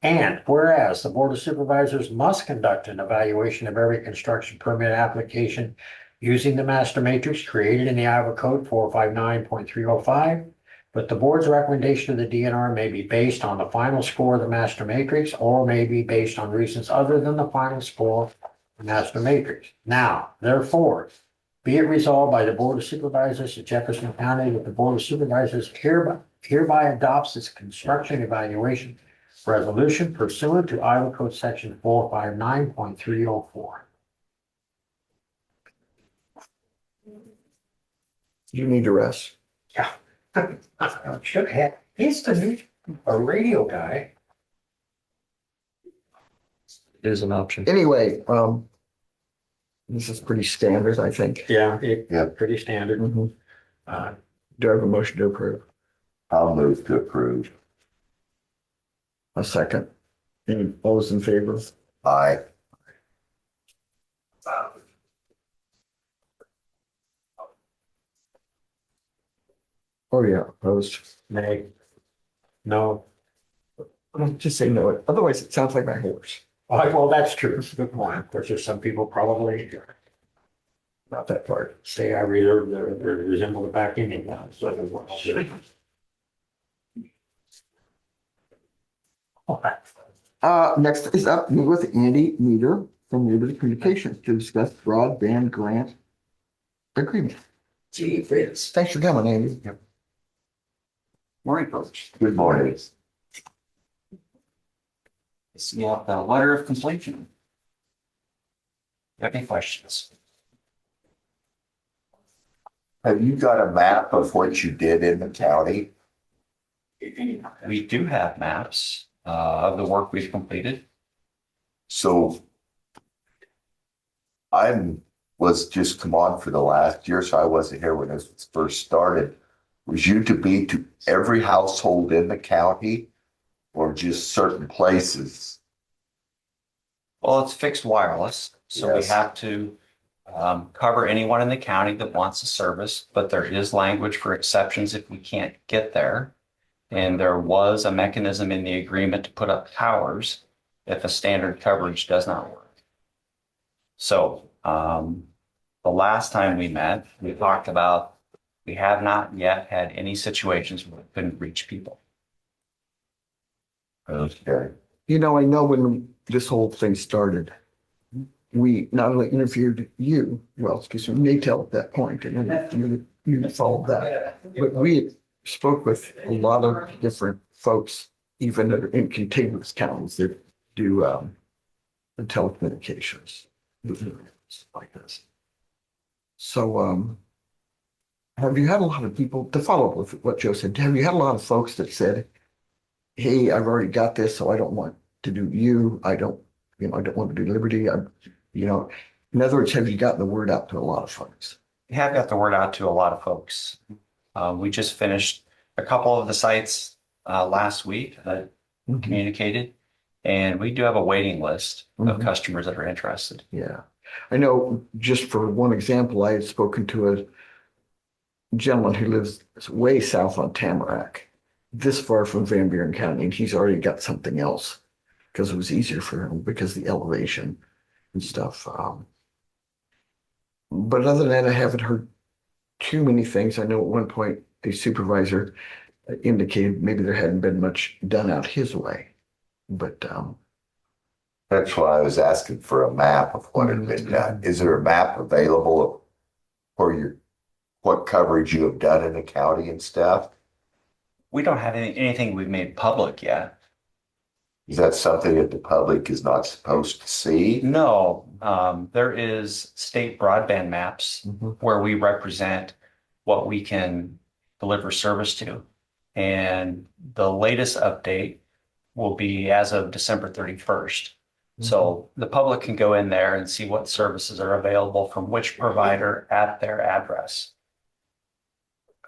And whereas the Board of Supervisors must conduct an evaluation of every construction permit application using the master matrix created in the Iowa Code 459.305, but the board's recommendation to the DNR may be based on the final score of the master matrix or may be based on reasons other than the final score of the master matrix. Now, therefore, be it resolved by the Board of Supervisors of Jefferson County that the Board of Supervisors hereby adopts its construction evaluation resolution pursuant to Iowa Code Section 459.304. You need to rest. Should have, he's the new, a radio guy. It is an option. Anyway, this is pretty standard, I think. Yeah. Yeah. Pretty standard. Mhm. Uh, Do I have a motion to approve? I'll move to approve. A second. Any, all those in favor? Aye. Oh, yeah, opposed. Nay. No. Just say no, otherwise it sounds like my horse. Well, that's true. Good point. Of course, there's some people probably Not that part. say I reserve the resemble the back ending now. So Next is up meet with Andy Meter from Liberty Communications to discuss broadband grant agreement. Gee, Fritz. Thanks for coming, Andy. Morning, folks. Good morning. This is the letter of completion. Got any questions? Have you got a map of what you did in the county? We do have maps of the work we've completed. So was just come on for the last year, so I wasn't here when this was first started. Was you to be to every household in the county or just certain places? Well, it's fixed wireless, so we Yes. have to cover anyone in the county that wants a service, but there is language for exceptions if we can't get there. And there was a mechanism in the agreement to put up towers if a standard coverage does not work. So the last time we met, we talked about we have not yet had any situations where we couldn't reach people. Okay. You know, I know when this whole thing started, we not only interviewed you, well, excuse me, Natel at that point, and then you followed that, but we spoke with a lot of different folks, even that are in contiguous counties that do the telecommunications like this. So have you had a lot of people, to follow up with what Joe said, have you had a lot of folks that said, hey, I've already got this, so I don't want to do you, I don't want to do Liberty, in other words, have you gotten the word out to a lot of folks? We have got the word out to a lot of folks. We just finished a couple of the sites last week that communicated, and we do have a waiting list of customers that are interested. Yeah, I know, just for one example, I had spoken to a gentleman who lives way south on Tamarack, this far from Van Buren County, and he's already got something else because it was easier for him because of the elevation and stuff. But other than that, I haven't heard too many things. I know at one point a supervisor indicated maybe there hadn't been much done out his way, but That's why I was asking for a map of what had been done. Is there a map available for what coverage you have done in the county and stuff? We don't have anything we've made public yet. Is that something that the public is not supposed to see? No, there is state broadband maps where we represent what we can deliver service to. And the latest update will be as of December 31st. So the public can go in there and see what services are available from which provider at their address.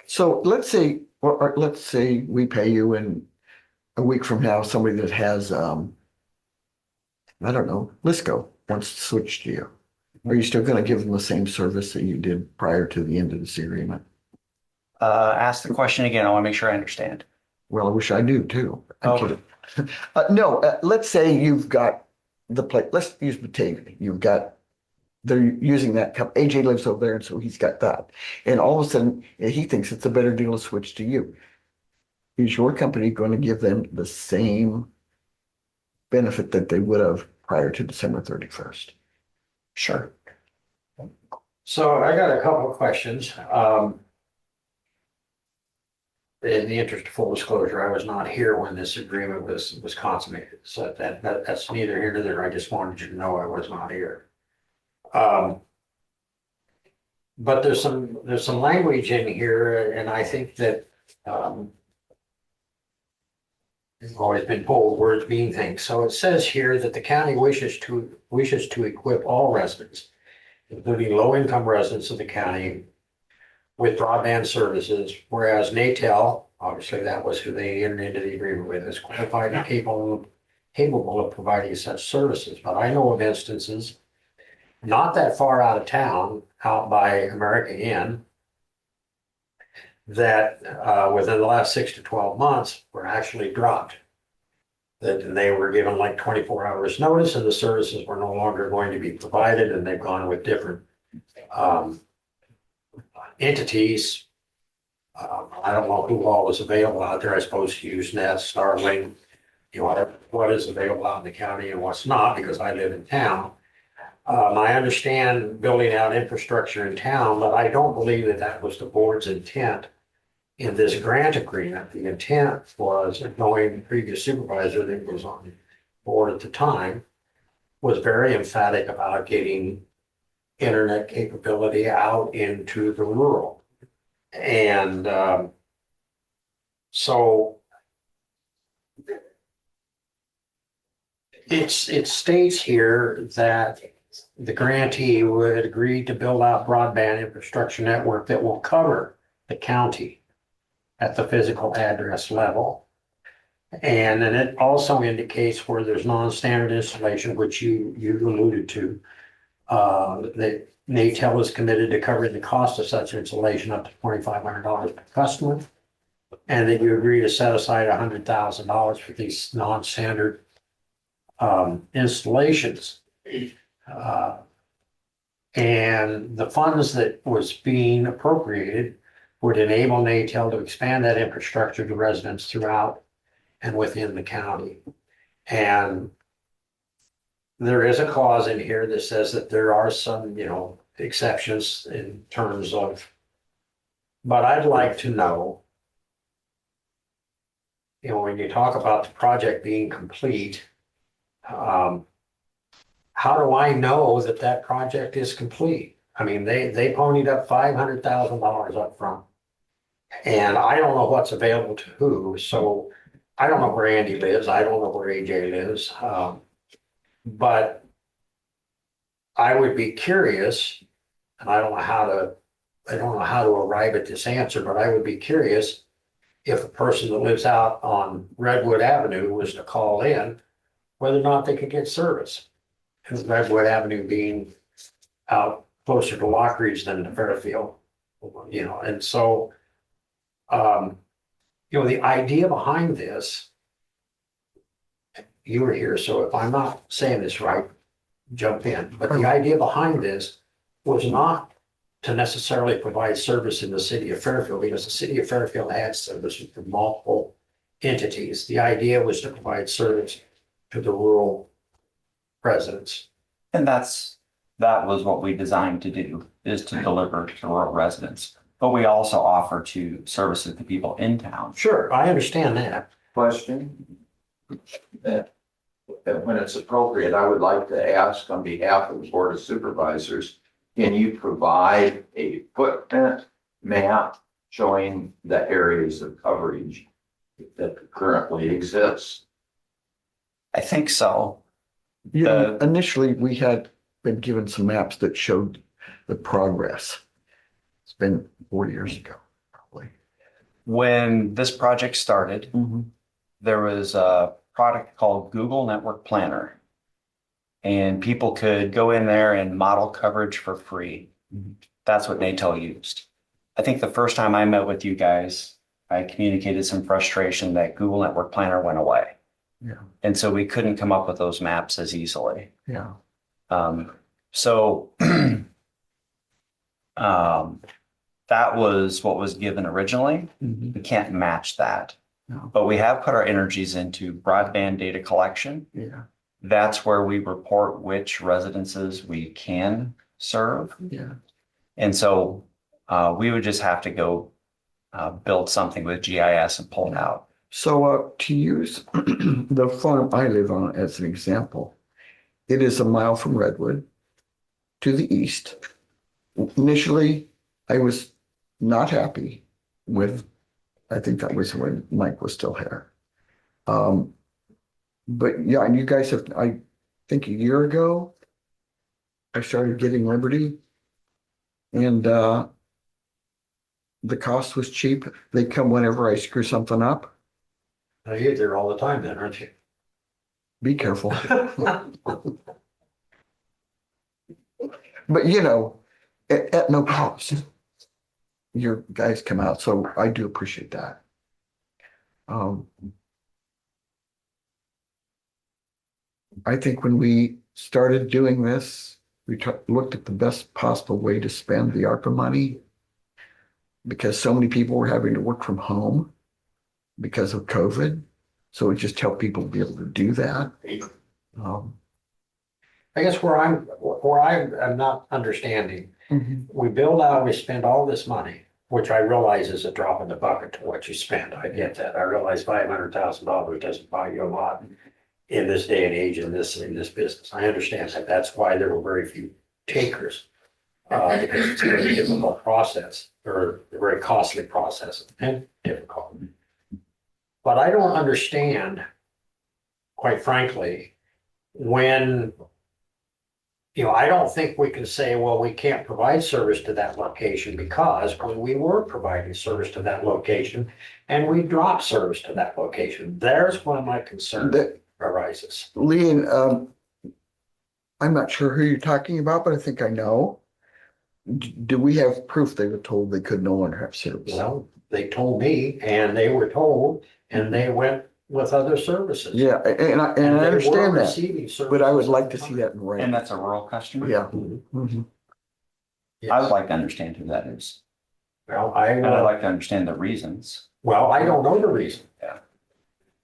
so let's say, or let's say we pay you in a week from now, somebody that has, I don't know, Lisco wants to switch to you? Are you still going to give them the same service that you did prior to the end of this agreement? Ask the question again. I want to make sure I understand. Well, I wish I do too. I'm Okay. kidding. No, let's say you've got the place, let's use Batavia. You've got, they're using that cup. AJ lives over there, and so he's got that. And all of a sudden, he thinks it's a better deal to switch to you. Is your company going to give them the same benefit that they would have prior to December 31st? Sure. So I got a couple of questions. In the interest of full disclosure, I was not here when this agreement was consummated. So that's neither here nor there. I just wanted you to know I was not here. But there's some language in here, and I think that it's always been bold, words mean things. So it says here that the county wishes to equip all residents, including low-income residents of the county, with broadband services, whereas Natel, obviously that was who they entered into the agreement with, is qualified and capable of providing such services. But I know of instances not that far out of town, out by America Inn, that within the last 6 to 12 months were actually dropped. That they were given like 24 hours notice and the services were no longer going to be provided, and they've gone with different entities. I don't know who all is available out there. I suppose HughesNet, Starlink, what is available out in the county and what's not, because I live in town. I understand building out infrastructure in town, but I don't believe that was the board's intent in this grant agreement. The intent was, knowing the previous supervisor that was on the board at the time, was very emphatic about getting internet capability out into the rural. And so it states here that the grantee would agree to build out broadband infrastructure network that will cover the county at the physical address level. And then it also indicates where there's non-standard installation, which you alluded to, that Natel is committed to covering the cost of such installation up to $2,500 per customer, and that you agree to set aside $100,000 for these non-standard installations. And the funds that was being appropriated would enable Natel to expand that infrastructure to residents throughout and within the county. And there is a clause in here that says that there are some, exceptions in terms of, but I'd like to know, when you talk about the project being complete, how do I know that project is complete? I mean, they ponied up $500,000 up front. And I don't know what's available to who, so I don't know where Andy lives. I don't know where AJ lives. But I would be curious, and I don't know how to arrive at this answer, but I would be curious if a person that lives out on Redwood Avenue was to call in, whether or not they could get service. And Redwood Avenue being out closer to Lockridge than to Fairfield, and so, the idea behind this, you were here, so if I'm not saying this right, jump in. But the idea behind this was not to necessarily provide service in the city of Fairfield, because the city of Fairfield had services for multiple entities. The idea was to provide service to the rural residents. And that was what we designed to do, is to deliver to rural residents. But we also offer to services to people in town. Sure, I understand that. Question. That when it's appropriate, I would like to ask on behalf of the Board of Supervisors, can you provide a footprint map showing the areas of coverage that currently exists? I think so. Initially, we had been given some maps that showed the progress. It's been 4 years ago, probably. When this project started, there was a product called Google Network Planner. And people could go in there and model coverage for free. That's what Natel used. I think the first time I met with you guys, I communicated some frustration that Google Network Planner went away. Yeah. And so we couldn't come up with those maps as easily. Yeah. So that was what was given originally. Mhm. We can't match that. No. But we have put our energies into broadband data collection. Yeah. That's where we report which residences we can serve. Yeah. And so we would just have to go build something with GIS and pull it out. So to use the farm I live on as an example, it is a mile from Redwood to the east. Initially, I was not happy with, I think that was when Mike was still here. But yeah, and you guys have, I think a year ago, I started getting Liberty, and the cost was cheap. They come whenever I screw something up. Now, you're there all the time then, aren't you? Be careful. But you know, at no cost, your guys come out, so I do appreciate that. I think when we started doing this, we looked at the best possible way to spend the ARPA money, because so many people were having to work from home because of COVID. So it just helped people be able to do that. I guess where I'm not understanding, we build out, we spend all this money, which I realize is a drop in the bucket to what you spend. I get that. I realize $500,000 doesn't buy you a lot in this day and age, in this business. I understand that. That's why there were very few takers. Because it's a very difficult process, or a very costly process, and difficult. But I don't understand, quite frankly, when, you know, I don't think we can say, well, we can't provide service to that location, because when we were providing service to that location and we dropped service to that location, there's when my concern arises. Lee, I'm not sure who you're talking about, but I think I know. Do we have proof they were told they could no longer have service? Well, they told me, and they were told, and they went with other services. Yeah, and I they were understand that, receiving but I would services like at to the see time. that in writing. And that's a rural customer. Yeah. Mhm. Mhm. I would Yes. like to understand who that is. Well, And I'd like to understand the reasons. I don't know the reason. Yeah.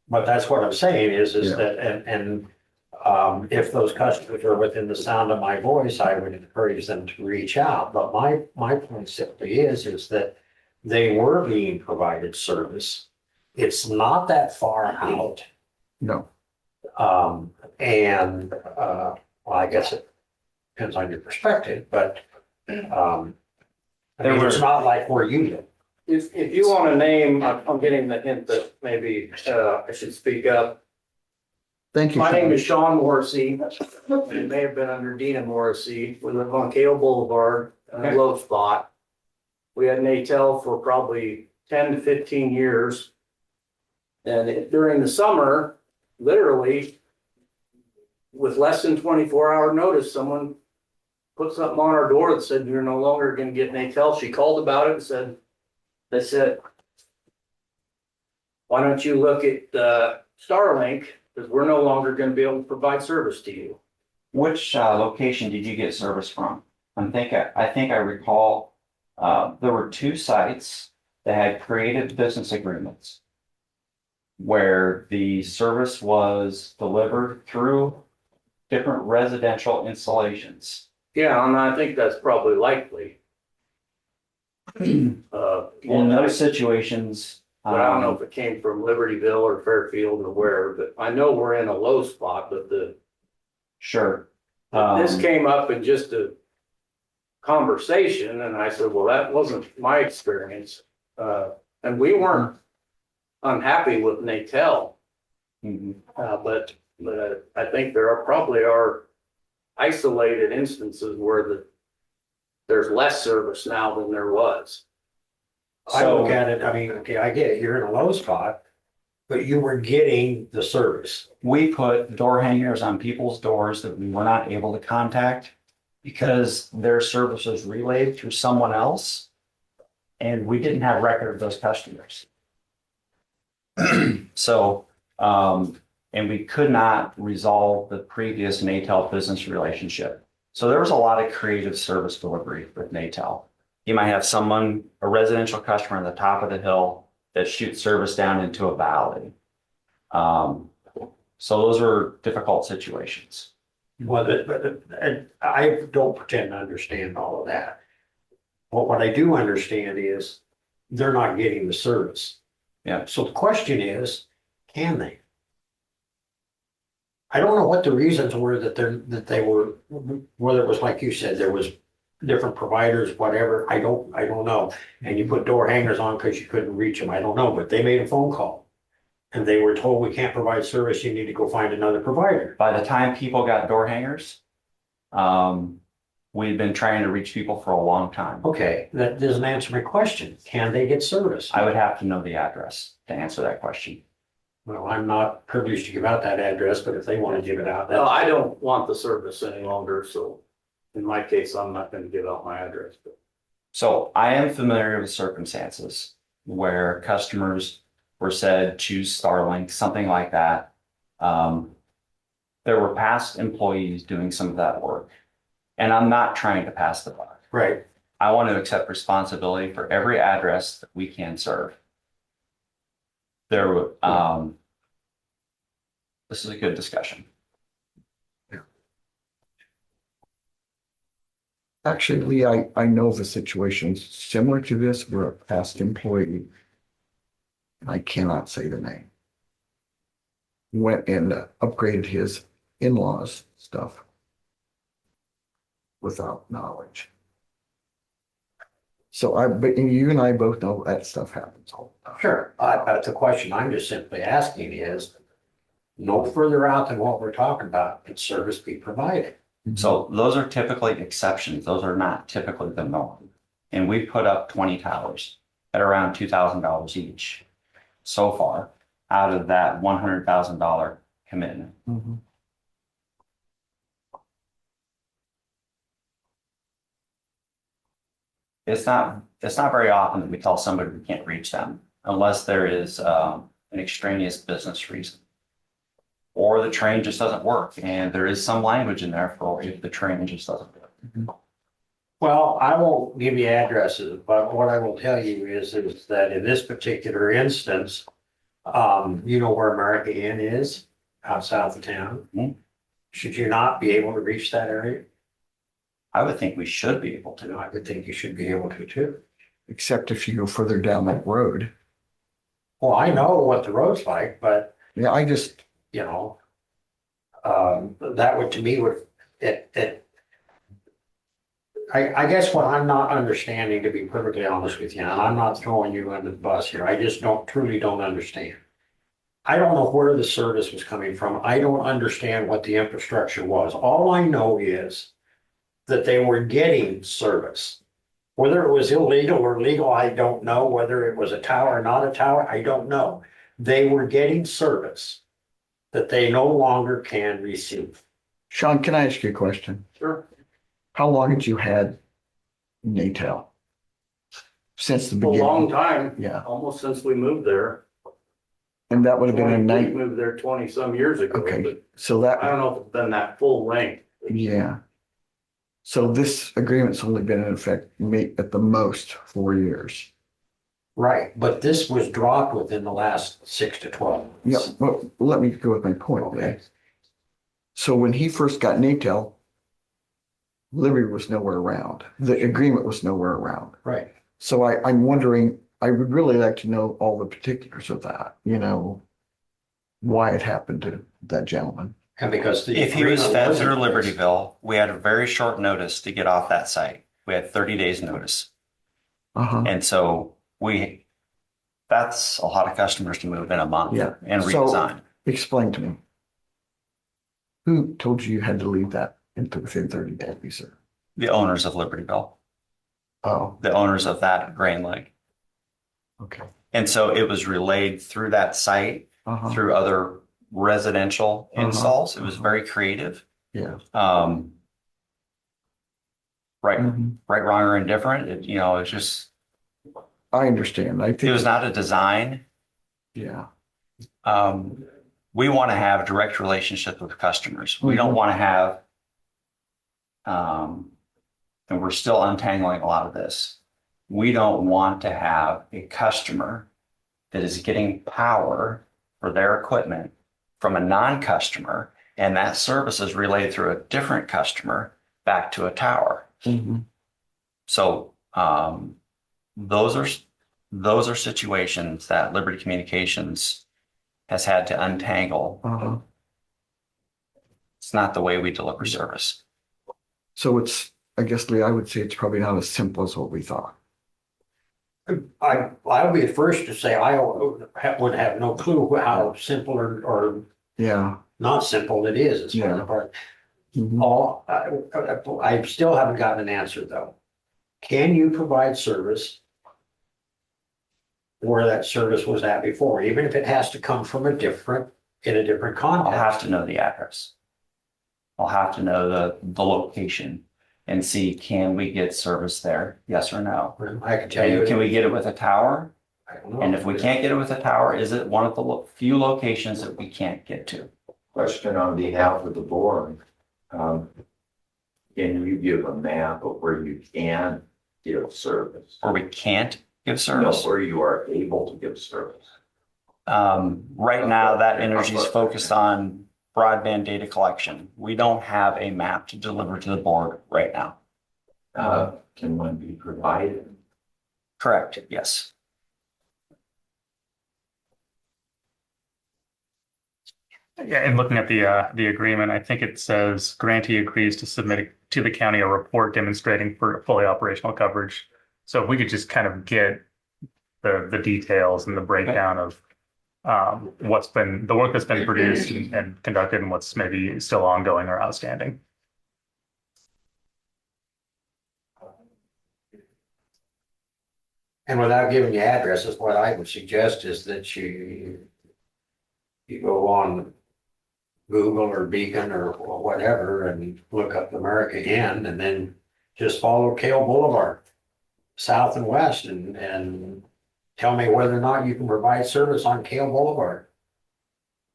But that's what I'm saying is Yeah. that, if those customers are within the sound of my voice, I would encourage them to reach out. But my point simply is that they were being provided service. It's not that far out. No, Well, I guess it depends on your perspective, but, it's not like where you live. If you want a name, I'm getting the hint that maybe, I should speak up. thank you. My name Sean. is Sean Morrissey. It may have been under Dina Morrissey. We live on Kale Boulevard, low spot. We had Natel for probably 10 to 15 years. And during the summer, literally, with less than 24-hour notice, someone put something on our door that said, you're no longer gonna get Natel. She called about it and they said, why don't you look at Starlink? Because we're no longer gonna be able to provide service to you. Which location did you get service from? I think I recall there were two sites that had created business agreements where the service was delivered through different residential installations. Yeah, and I think that's probably likely. In those situations, But I don't know if it came from Libertyville or Fairfield or where, but I know we're in a low spot, but sure. this came up in just a conversation and I said, well, that wasn't my experience. And we weren't unhappy with Natel, Mhm. but I think there probably are isolated instances where there's less service now than there was. I look at it, okay, I get it, you're in a low spot, but you were getting the service. We put door hangers on people's doors that we were not able to contact because their service was relayed through someone else. And we didn't have record of those customers. So, and we could not resolve the previous Natel business relationship. So there was a lot of creative service delivery with Natel. You might have someone, a residential customer on the top of the hill that shoots service down into a valley. So those are difficult situations. Well, and I don't pretend to understand all of that. But what I do understand is they're not getting the service. Yeah. So the question is, can they? I don't know what the reasons were that they were, whether it was like you said, there was different providers, whatever, I don't know. And you put door hangers on because you couldn't reach them, I don't know, but they made a phone call. And they were told, we can't provide service, you need to go find another provider. By the time people got door hangers, we'd been trying to reach people for a long time. Okay, that doesn't answer my question. Can they get service? I would have to know the address to answer that question. Well, I'm not privileged to give out that address, but if they want to give it out, No, that's. I don't want the service any longer, so in my case, I'm not gonna give out my address. So I am familiar with circumstances where customers were said, choose Starlink, something like that. There were past employees doing some of that work. And I'm not trying to pass the buck. Right. I want to accept responsibility for every address that we can serve. This is a good discussion. Actually, Lee, I know of a situation similar to this where a past employee, I cannot say the name, went and upgraded his in-laws stuff without knowledge. So but you and I both know that stuff happens all the time. Sure, but the question I'm just simply asking is, no further out than what we're talking about, can service be provided? So those are typically exceptions. Those are not typically the norm. And we put up 20 towers at around $2,000 each so far out of that $100,000 commitment. Mhm. It's not very often that we tell somebody we can't reach them unless there is an extraneous business reason. Or the train just doesn't work, and there is some language in there for if the train just doesn't work. Well, I won't give you addresses, but what I will tell you is that in this particular instance, you know where America Inn is, out south of town? Mhm. Should you not be able to reach that area? I would think we should be able You to. know, I would think you should be able to too. Except if you go further down that road. Well, I know what the road's like, but Yeah, I just, you know, that would, to me, I guess what I'm not understanding, to be perfectly honest with you, and I'm not throwing you under the bus here, I just truly don't understand. I don't know where the service was coming from. I don't understand what the infrastructure was. All I know is that they were getting service. Whether it was illegal or legal, I don't know. Whether it was a tower or not a tower, I don't know. They were getting service that they no longer can receive. Sean, can I ask you a question? Sure. How long had you had Natel? Since the A beginning? long time, Yeah, almost since we moved there. and that would have been a We night. moved there 20-some years ago, Okay, but so I that, don't know if it's been that full length. yeah. So this agreement's only been in effect at the most 4 years. Right, but this was dropped within the last 6 to 12 Yeah, months. well, let me go with my point. Okay. So when he first got Natel, Liberty was nowhere around. The agreement was nowhere around. Right. So I'm wondering, I would really like to know all the particulars of that, why it happened to that gentleman. And because the. If he was agreement fed wasn't through in place. Libertyville, we had a very short notice to get off that site. We had 30 days notice. Uh-huh. And so that's a lot of customers to move in a month Yeah. and So- redesign. Explain to me. Who told you had to leave that within 30 days, sir? The owners of Libertyville, Oh, the owners of that grain leg. okay. And so it was relayed through that site Uh-huh. through other residential Uh-huh. installs. It was Uh-huh. very creative. Yeah. Right, Mhm. right, wrong, or indifferent. It's just, I understand. I think. it was not a design. Yeah. We want to have direct relationship with customers. We don't Mhm. want to have, and we're still untangling a lot of this. We don't want to have a customer that is getting power for their equipment from a non-customer, and that service is relayed through a different customer back to a tower. Mhm. So those are situations that Liberty Communications has had to untangle. Uh-huh. It's not the way we deliver service. So it's, I guess, Lee, I would say it's probably not as simple as what we thought. I'll be the first to say I would have no clue how simple or Yeah. not simple it is as far as Yeah. part. Mhm. All, I still haven't gotten an answer though. Can you provide service where that service was at before, even if it has to come from in a different I'll have context? to know the address. I'll have to know the location and see, can we get service there? Yes or no? I can tell you. And can we get it with a tower? I don't know. And if we can't get it with a tower, is it one of the few locations that we can't get to? Question on behalf of the board. Can you give a map of where you can give service? Or we can't give No, service? where you are able to give service. Right now, that energy is focused on broadband data collection. We don't have a map to deliver to the board right now. Can one be provided? Correct, yes. Yeah, and looking at the agreement, I think it says grantee agrees to submit to the county a report demonstrating for fully operational coverage. So if we could just kind of get the details and the breakdown of what's been the work that's been produced and conducted and what's maybe still ongoing or outstanding. And without giving you addresses, what I would suggest is that you go on Google or Beacon or whatever and look up America Inn and then just follow Kale Boulevard, south and west, and tell me whether or not you can provide service on Kale Boulevard.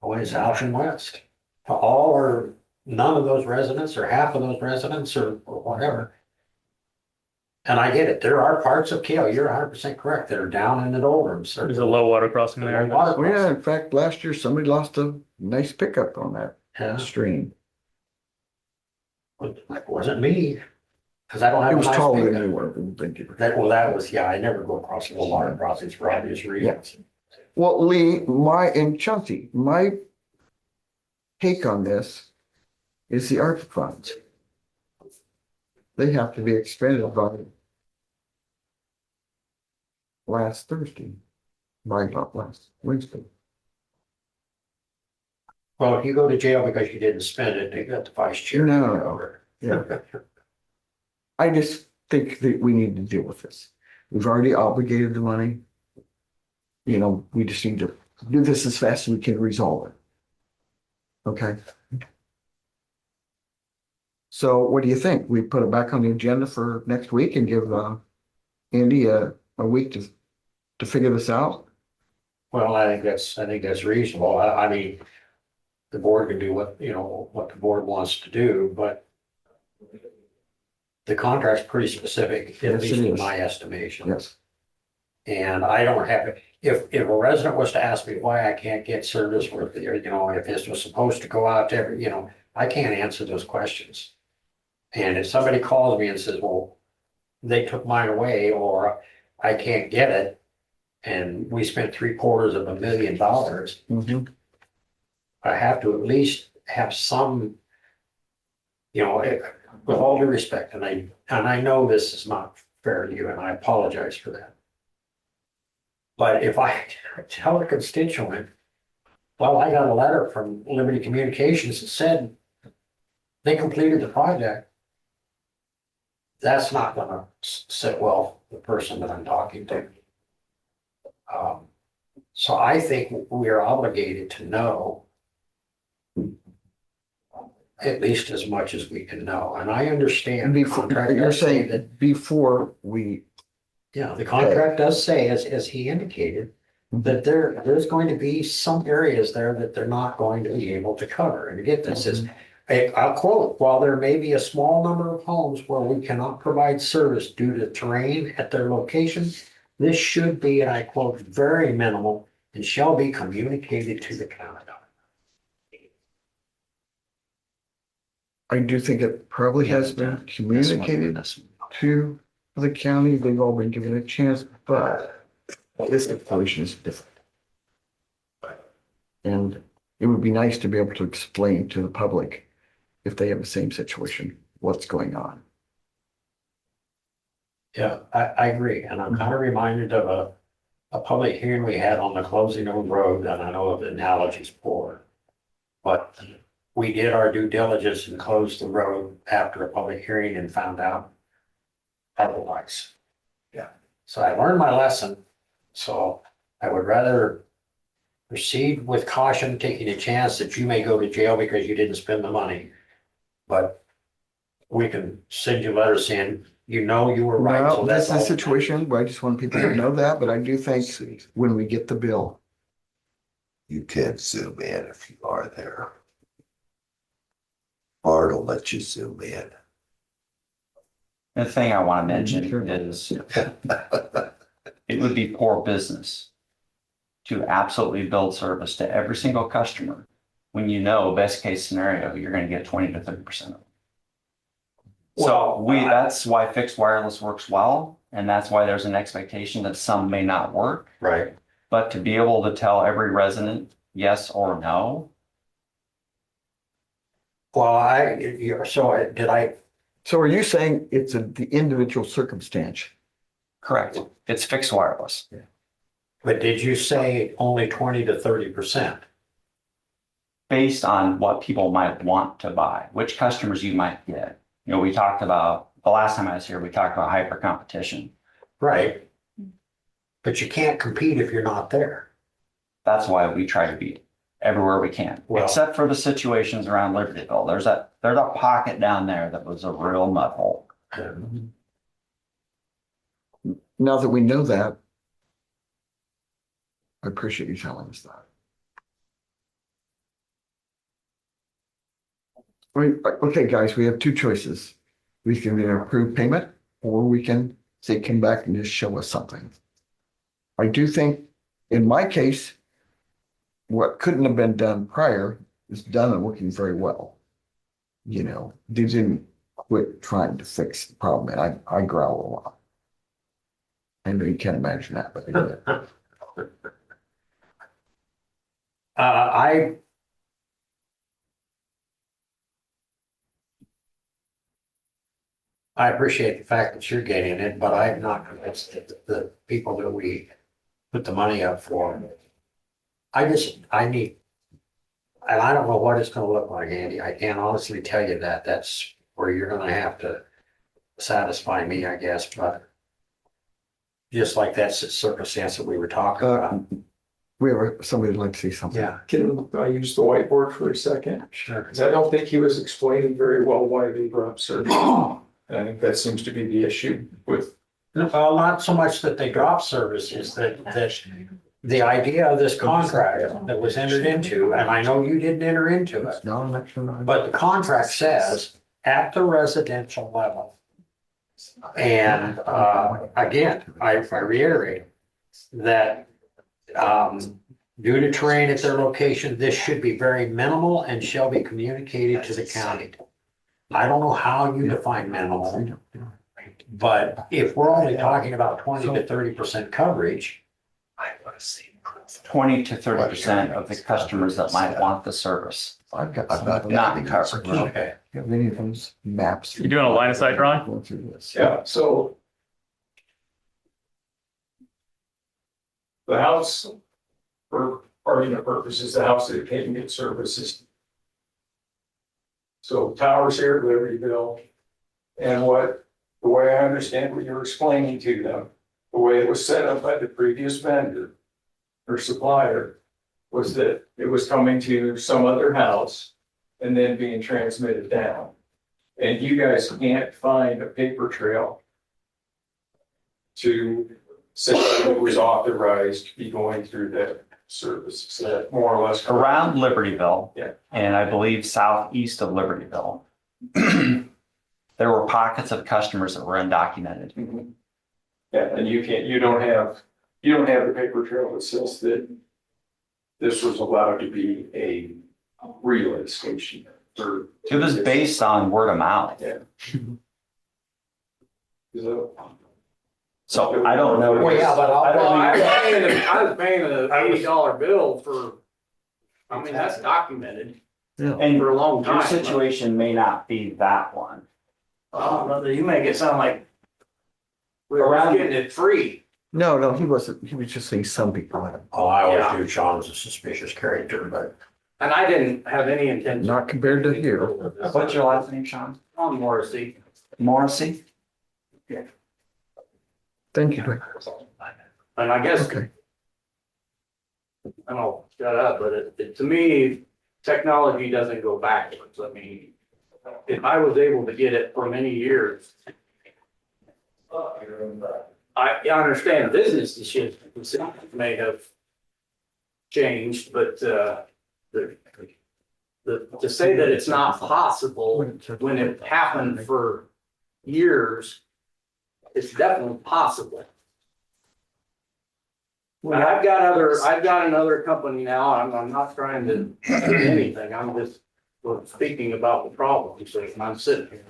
Going south and west, to all or none of those residents or half of those residents or whatever. And I get it, there are parts of Kale, you're 100% correct, that are down in the doldrums. There's a low water crossing there. Well, yeah, in fact, last year somebody lost a nice pickup on that Yeah, stream. it wasn't me, because I don't have It a was nice taller pickup. than you were. Thank you. That was, yeah, I never go across the water crossings for obvious reasons. Well, Lee, and Chauncey, my take on this is the ARPA funds. They have to be expended by last Thursday, not last Wednesday. Well, if you go to jail because you didn't spend it, they got the vice chair. No. Yeah. I just think that we need to deal with this. We've already obligated the money. We just need to do this as fast as we can resolve it. Okay. So what do you think? We put it back on the agenda for next week and give Andy a week to figure this out? Well, I think that's reasonable. I mean, the board can do what the board wants to do, but the contract's pretty specific, Yes, at least it in is. my estimation. Yes. And I don't have, if a resident was to ask me why I can't get service where, if this was supposed to go out to every, I can't answer those questions. And if somebody calls me and says, well, they took mine away, or I can't get it, and we spent $750,000, Mhm. I have to at least have some, with all due respect, and I know this is not fair to you, and I apologize for that. But if I tell a constituent, well, I got a letter from Liberty Communications that said they completed the project, that's not gonna sit well with the person that I'm talking to. So I think we are obligated to know at least as much as we can know. And I understand the Before, contract you're does say saying that, that before we, yeah, the contract does say, as he indicated, that there's going to be some areas there that they're not going to be able to cover. And again, this is, I'll quote, while there may be a small number of homes where we cannot provide service due to terrain at their location, this should be, and I quote, very minimal and shall be communicated to the county. I do think it probably has been communicated to the county. They've all been given a chance, but this information is different. And it would be nice to be able to explain to the public, if they have the same situation, what's going on. Yeah, I agree. And I'm kind of reminded of a public hearing we had on the closing of a road, and I know the analogy's poor. But we did our due diligence and closed the road after a public hearing and found out otherwise. Yeah. So I learned my lesson. So I would rather proceed with caution, taking a chance that you may go to jail because you didn't spend the money. But we can send you letters saying, you know, you were right. Well, So that's that's the all. situation where I just want people to know that, but I do think when we get the bill, You can zoom in if you are there. Bart will let you zoom in. The thing I want to mention is it would be poor business to absolutely build service to every single customer when you know best case scenario, you're going to get 20 to 30% of it. So that's why fixed wireless works well. And that's why there's an expectation that some may not work. Right. But to be able to tell every resident yes or no, Well, so are you saying it's the individual circumstance? correct. It's fixed wireless. but did you say only 20 to 30%? Based on what people might want to buy, which customers you might get. You know, we talked about, the last time I was here, we talked about hyper competition. Right. But you can't compete if you're not there. That's why we try to be everywhere we can, Well- except for the situations around Libertyville. There's a pocket down there that was a real mud hole. Now that we know that, I appreciate you telling us that. Okay, guys, we have two choices. We can either approve payment or we can say, come back and just show us something. I do think, in my case, what couldn't have been done prior is done and working very well. You know, they didn't quit trying to fix the problem, and I growl a lot. I know you can't imagine that, but they did. I appreciate the fact that you're getting it, but I'm not convinced that the people that we put the money up for. I need, and I don't know what it's gonna look like, Andy. I can't honestly tell you that. That's where you're gonna have to satisfy me, I guess, but just like that's the circumstance that we were talking about. We have somebody who'd like to see something. Yeah, Can I use the whiteboard for a second? sure. Because I don't think he was explaining very well why they dropped service. And I think that seems to be the issue with. Well, not so much that they drop service, is that the idea of this contract that was entered into, and I know you didn't enter into it, It's not an action. but the contract says at the residential level. And again, I reiterate that due to terrain at their location, this should be very minimal and shall be communicated to the county. I don't know how you define minimal, but if we're only talking about 20 to 30% coverage, 20 to 30% of the customers that might want the service. I've got Not covered. okay. You have any of those maps? You doing a line of sight drawing? Going through this. Yeah, so. The house, for argument purposes, the house that can't get services. So towers here, Libertyville. And the way I understand what you're explaining to them, the way it was set up by the previous vendor or supplier was that it was coming to some other house and then being transmitted down. And you guys can't find a paper trail to say that it was authorized to be going through that service. Is that more or less correct? Around Libertyville. Yeah. And I believe southeast of Libertyville. There were pockets of customers that were undocumented. Mhm. Yeah, and you don't have the paper trail that says that this was allowed to be a relay station for. It was based on word of mouth. Yeah. So, So I don't know. Well, yeah, but I don't I was paying an $80 bill for, I mean, that's documented And for a long your time. situation may not be that one. You make it sound like we were Around- getting it free. No, he wasn't. He was just saying some people had them. Oh, I always Yeah. knew Sean was a suspicious character, but And I didn't have any intention. Not compared to here. What's your last name, Sean? On Morrissey. Morrissey? Thank you, Dwayne. And I guess, Okay. I don't shut up, but to me, technology doesn't go backwards. I mean, if I was able to get it for many years, I understand business decisions may have changed, but, to say that it's not possible when it happened for years, it's definitely possible. And I've got another company now, I'm not trying to do anything, I'm just speaking about the problem, so I'm sitting here.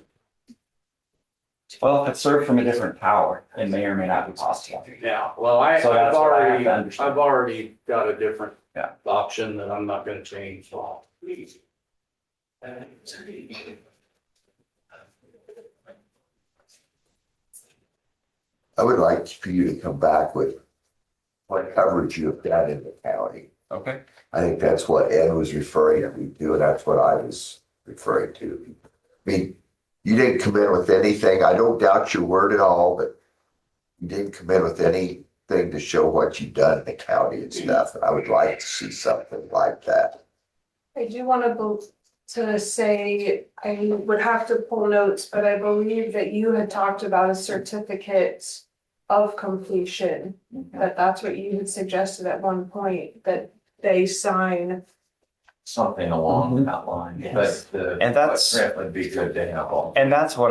Well, if it's served from a different tower, it may or may not be possible. Yeah, well, So that's what I have to understand. I've already got a different Yeah. option that I'm not gonna change, so. I would like for you to come back with what coverage you have done in the county. Okay. I think that's what Ed was referring to, and that's what I was referring to. I mean, you didn't come in with anything. I don't doubt your word at all, but you didn't come in with anything to show what you've done in the county and stuff. And I would like to see something like that. I do want to say, I would have to pull notes, but I believe that you had talked about a certificate of completion. That's what you had suggested at one point, that they sign. Something along that line, Yes. but the And that's- footprint would be good to have all. And that's what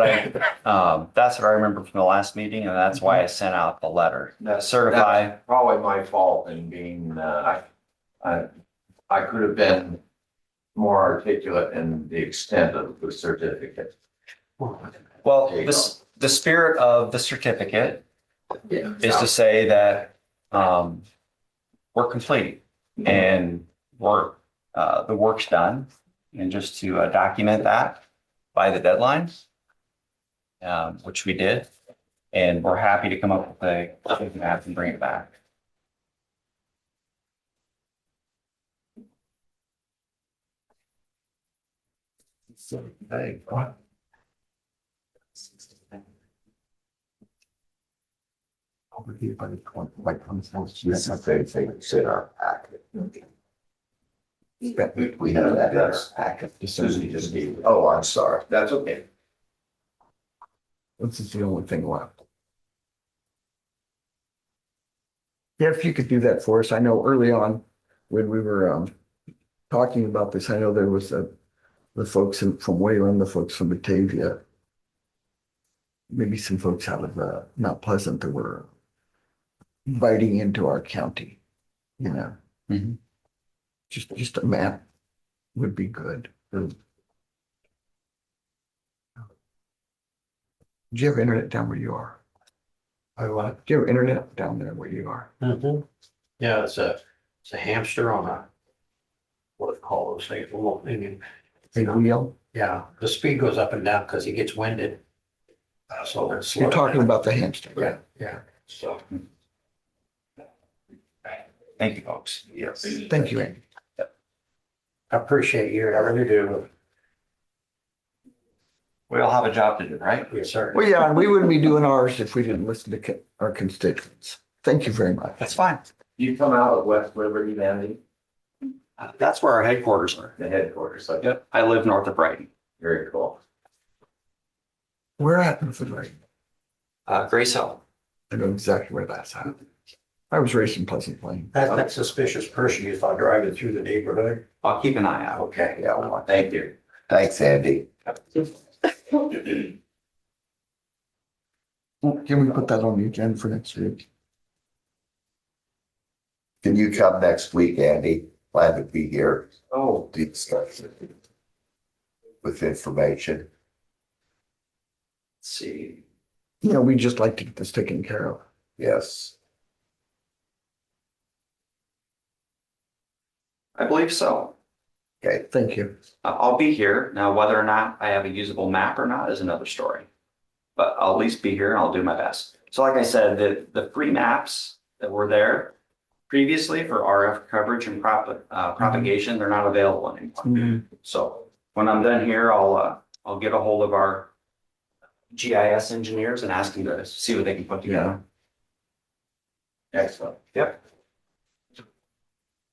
that's what I remember from the last meeting, and that's why I sent out the letter. Certify. That's probably my fault in being, I could have been more articulate in the extent of the certificate. Well, There you go. the spirit of the certificate Yeah. is to say that we're complete and the work's done, and just to document that by the deadline, which we did, and we're happy to come up with a map and bring it back. Hey, what? Over here by the corner, like, I'm supposed to, that's the same thing that's in our packet. We have that in our packet. Susie just gave it. Oh, I'm sorry. That's okay. This is the only thing left. Yeah, if you could do that for us. I know early on when we were talking about this, I know there was the folks from Wayland, the folks from Batavia. Maybe some folks out of Mount Pleasant that were biting into our county, you know. Mhm. Just a map would be good. Do you have internet down where you are? oh, what? Do you have internet down there where you are? Mhm. Yeah, it's a hamster on what do you call those things? Well, I mean, Big wheel? yeah, the speed goes up and down because he gets winded. So it's. You're talking about the hamster, right? Yeah, so. Thank you, folks. Yes. Thank you, Andy. I appreciate you, I really do. We all have a job to do, right? Yes, sir. Well, yeah, and we wouldn't be doing ours if we didn't listen to our constituents. Thank you very much. That's fine. You come out of West Liberty, Mandy, That's where our headquarters are. the headquarters, so Yep, I live north of Brighton. very cool. Where at in February? Grace Hill. I know exactly where that's at. I was raised in Pleasant Plain. That suspicious person you saw driving through the neighborhood? I'll keep an eye out. Okay. Yeah, well, thank you. Thanks, Andy. Well, can we put that on the agenda for next week? Can you come next week, Andy? Plan to be here. Oh, To discuss it with information. Let's see. You know, we just like to get this taken care of. Yes. I believe so. Okay. Thank you. I'll be here. Now, whether or not I have a usable map or not is another story. But I'll at least be here and I'll do my best. So like I said, the free maps that were there previously for RF coverage and propagation, they're not available anymore. So when I'm done here, I'll get a hold of our GIS engineers and ask them to see what they can put together. excellent.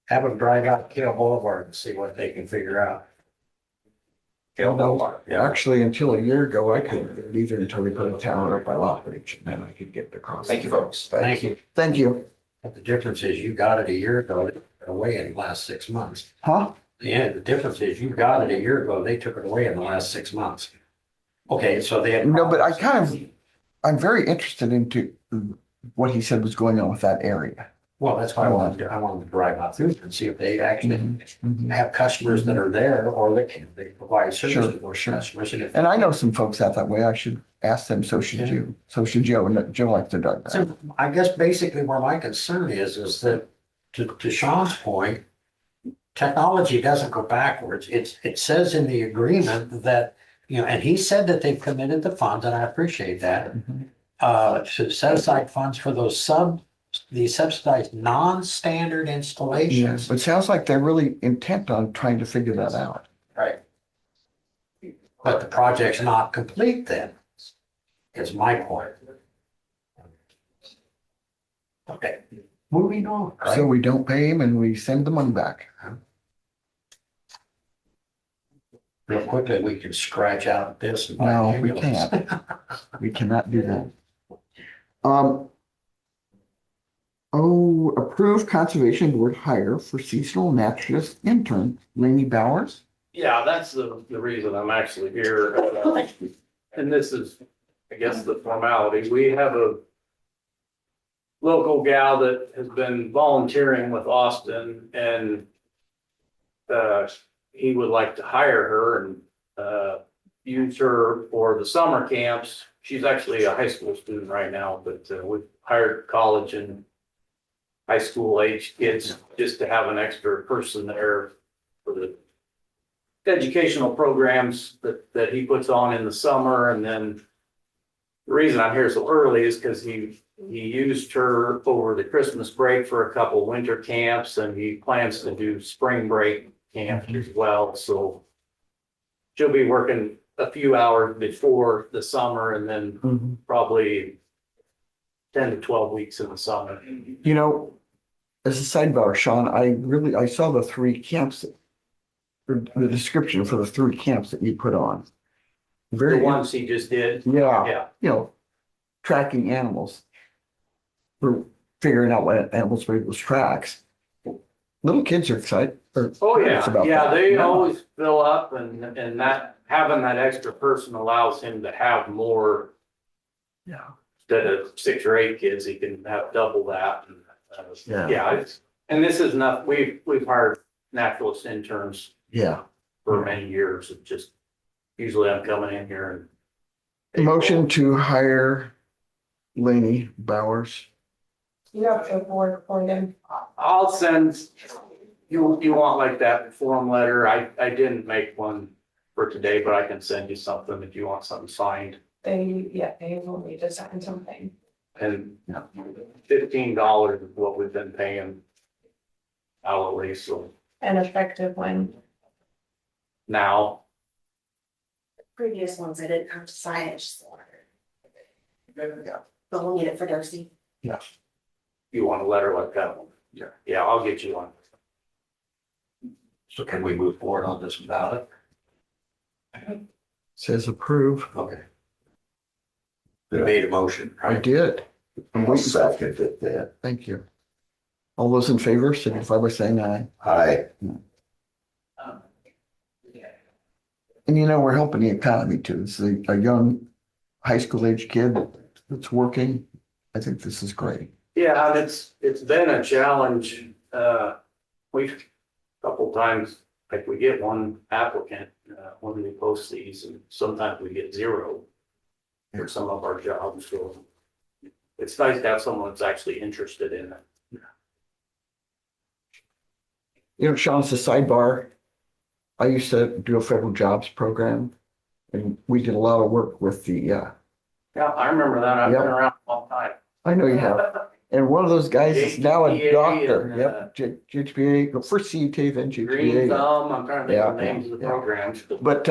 Have them drive out Kale Boulevard and see what they can figure out. Kale Boulevard. Yeah. Actually, until a year ago, I couldn't leave there until we put a tower up by Lockbridge, and then I could get across. Thank you, folks. Thank you. Thank you. But the difference is you got it a year ago, they took it away in the last 6 months. Huh? Yeah, the difference is you got it a year ago, they took it away in the last 6 months. Okay, so they had. No, but I'm very interested into what he said was going on with that area. Well, that's why I wanted to drive out through there and see if they actually have customers that are there or they provide service to those customers. And if- And I know some folks out that way. I should ask them, so should you. So should Joe, and Joe likes to do that. So I guess basically where my concern is that to Sean's point, technology doesn't go backwards. It says in the agreement that, and he said that they've committed the funds, and I appreciate that. To set aside funds for these subsidized non-standard installations. But it sounds like they're really intent on trying to figure that out. Right. But the project's not complete then, is my point. Okay, moving on. right? So we don't pay him and we send the money back. Real quickly, we can scratch out this. and buy No, an we ambulance. can't. We cannot do that. Approve conservation board hire for seasonal naturalist intern, Laney Bowers. Yeah, that's the reason I'm actually here. And this is, I guess, the formality. We have a local gal that has been volunteering with Austin and he would like to hire her and use her for the summer camps. She's actually a high school student right now, but we've hired college and high school age kids just to have an extra person there for the educational programs that he puts on in the summer. And then the reason I'm here so early is because he used her over the Christmas break for a couple winter camps, and he plans to do spring break camp as well. So she'll be working a few hours before the summer and then probably 10 to 12 weeks in the summer. You know, as a sidebar, Sean, I saw the 3 camps, or the description for the 3 camps that you put on. The ones he just did. Yeah, Yeah. Tracking animals. We're figuring out what animals people's tracks. Little kids are excited. Oh, curious yeah, about yeah, that. they always fill up and that, having that extra person allows him to have more. Yeah. Instead of 6 or 8 kids, he can have double that. And, Yeah. and this is not, we've hired naturalist interns Yeah. for many years. It just, usually I'm coming in here and. Motion to hire Laney Bowers. You have to board for them. I'll send, you want like that form letter? I didn't make one for today, but I can send you something if you want something signed. They will need to sign something. And $15 is what we've been paying hourly, so And effective when. now, Previous ones, I didn't have to sign it, just ordered. But we'll need it for Darcy. you want a letter like that one? Yeah, I'll get you one. So can we move forward on this without it? Says approve. Okay. We made a motion, I right? did. I'm I'll waiting. second it then. Thank you. All those in favor, signify by saying aye. Aye. And you know, we're helping the economy too. It's a young high school age kid that's working. I think this is great. Yeah, and it's been a challenge. We've a couple times, like we get one applicant, when we post these, and sometimes we get zero for some of our jobs, so it's nice to have someone that's actually interested in it. You know, Sean, it's a sidebar. I used to do a federal jobs program and we did a lot of work with the, Yeah, I remember that. I've been Yeah. around a long time. I know you have. And one of those guys is now a JTPA doctor. and, Yep, GHPA, well, first CET, then Green GHPA. Thumb, I'm trying to think of the Yeah, names of the yeah. programs. But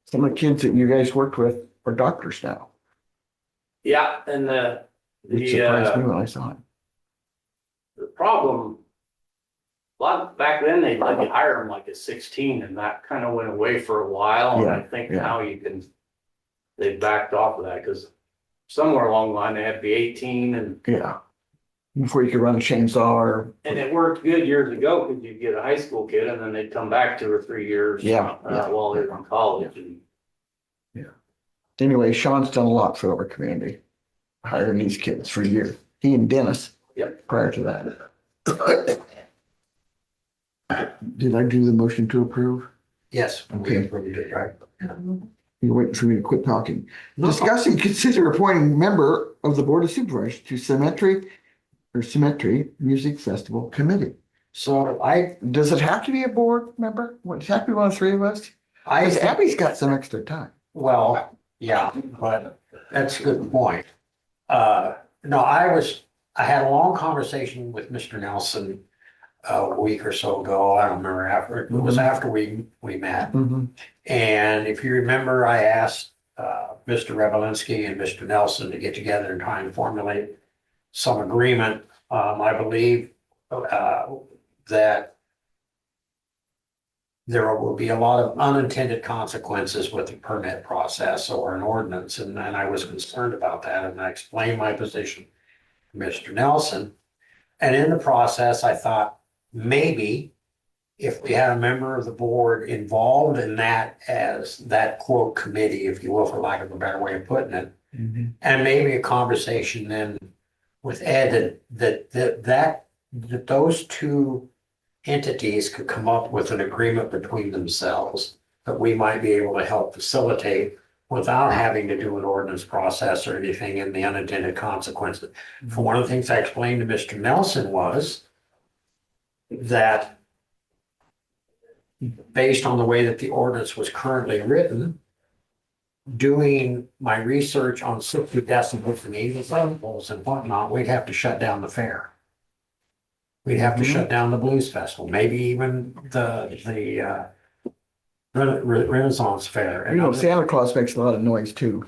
some of the kids that you guys worked with are doctors now. Yeah, and It surprised me when I saw it. the problem, back then, they let you hire them like at 16, and that kind of went away for a while, and I think Yeah. now they backed off of that, because somewhere along the line, they had to be 18, and Yeah. Before you could run a chainsaw or, it worked good years ago, because you'd get a high school kid, and then they'd come back 2 or 3 years. Yeah. While they were in college, and anyway, Sean's done a lot for our community. Hiring these kids for years. He and Dennis. Yep. Prior to that. Did I do the motion to approve? Yes. we Okay. approved it, right? You're waiting for me to quit talking. No. Discuss and consider appointing member of the Board of Supervisors to Symmetry Music Festival Committee. So Does it have to be a board member? Does it have to be one of 3 of us? Because think- Abby's got some extra time. Well, yeah, but that's a good point. No, I had a long conversation with Mr. Nelson a week or so ago. I don't remember after, it was after we met. Mhm. And if you remember, I asked Mr. Revelinsky and Mr. Nelson to get together and try and formulate some agreement. I believe that there will be a lot of unintended consequences with the permit process or an ordinance, and I was concerned about that, and I explained my position to Mr. Nelson. And in the process, I thought maybe if we had a member of the board involved in that as that quote committee, if you will, for lack of a better way of putting it, and maybe a conversation then with Ed that those two entities could come up with an agreement between themselves that we might be able to help facilitate without having to do an ordinance process or anything in the unintended consequences. For one of the things I explained to Mr. Nelson was that based on the way that the ordinance was currently written, doing my research on 60 decibels and 80 decibels and whatnot, we'd have to shut down the fair. We'd have to shut down the blues festival, maybe even the Renaissance Fair. You know, Santa Claus makes a lot of noise too.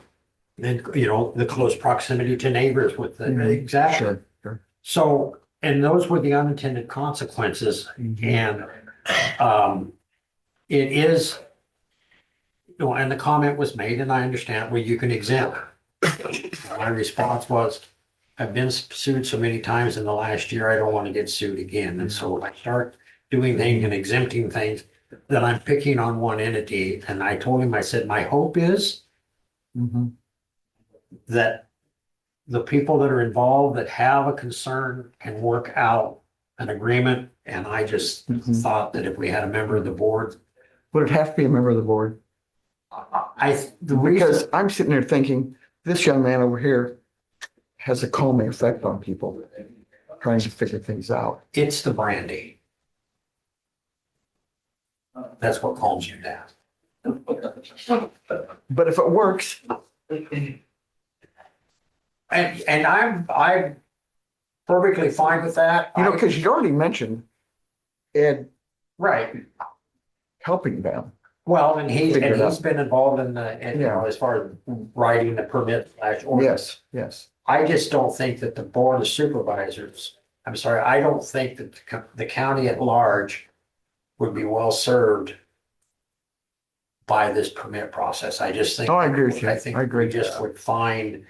And, the close proximity to neighbors with the, exactly. Sure. So, and those were the unintended consequences. And it is, and the comment was made, and I understand, well, you can exempt. My response was, I've been sued so many times in the last year, I don't want to get sued again. And so if I start doing things and exempting things, then I'm picking on one entity. And I told him, I said, my hope is that the people that are involved that have a concern can work out an agreement. And I just thought that if we had a member of the board, Would it have to be a member of the board? Because I'm sitting there thinking, this young man over here has a calming effect on people trying to figure things out. it's the brandy. That's what calms you down. But if it works, And I'm perfectly fine with that. because you already mentioned Ed Right. helping them. Well, and he's Figure it out. been involved in as far as writing the permit / ordinance. Yes. I just don't think that the board of supervisors, I'm sorry, I don't think that the county at large would be well served by this permit process. I just think. Oh, I agree with you. I think I agree. we just would find,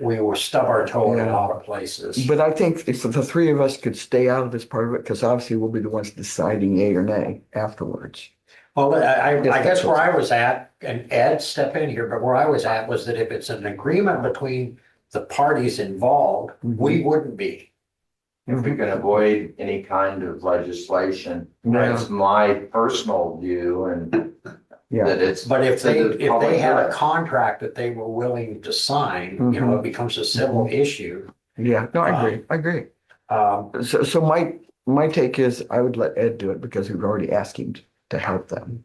we will stub our toe in a Yeah. lot of places. But I think if the three of us could stay out of this part of it, because obviously we'll be the ones deciding yay or nay afterwards. Well, I Yes, guess that's where I was at, and Ed, step in here, but where I was at was that if it's an agreement between the parties involved, we wouldn't be. If we can avoid any kind of legislation, Yeah. that's my personal view and Yeah. that it's. But if to the they public had a good. contract that they were willing to sign, you know, it becomes a civil issue. Yeah, no, I agree. I agree. So my take is I would let Ed do it because we've already asked him to help them.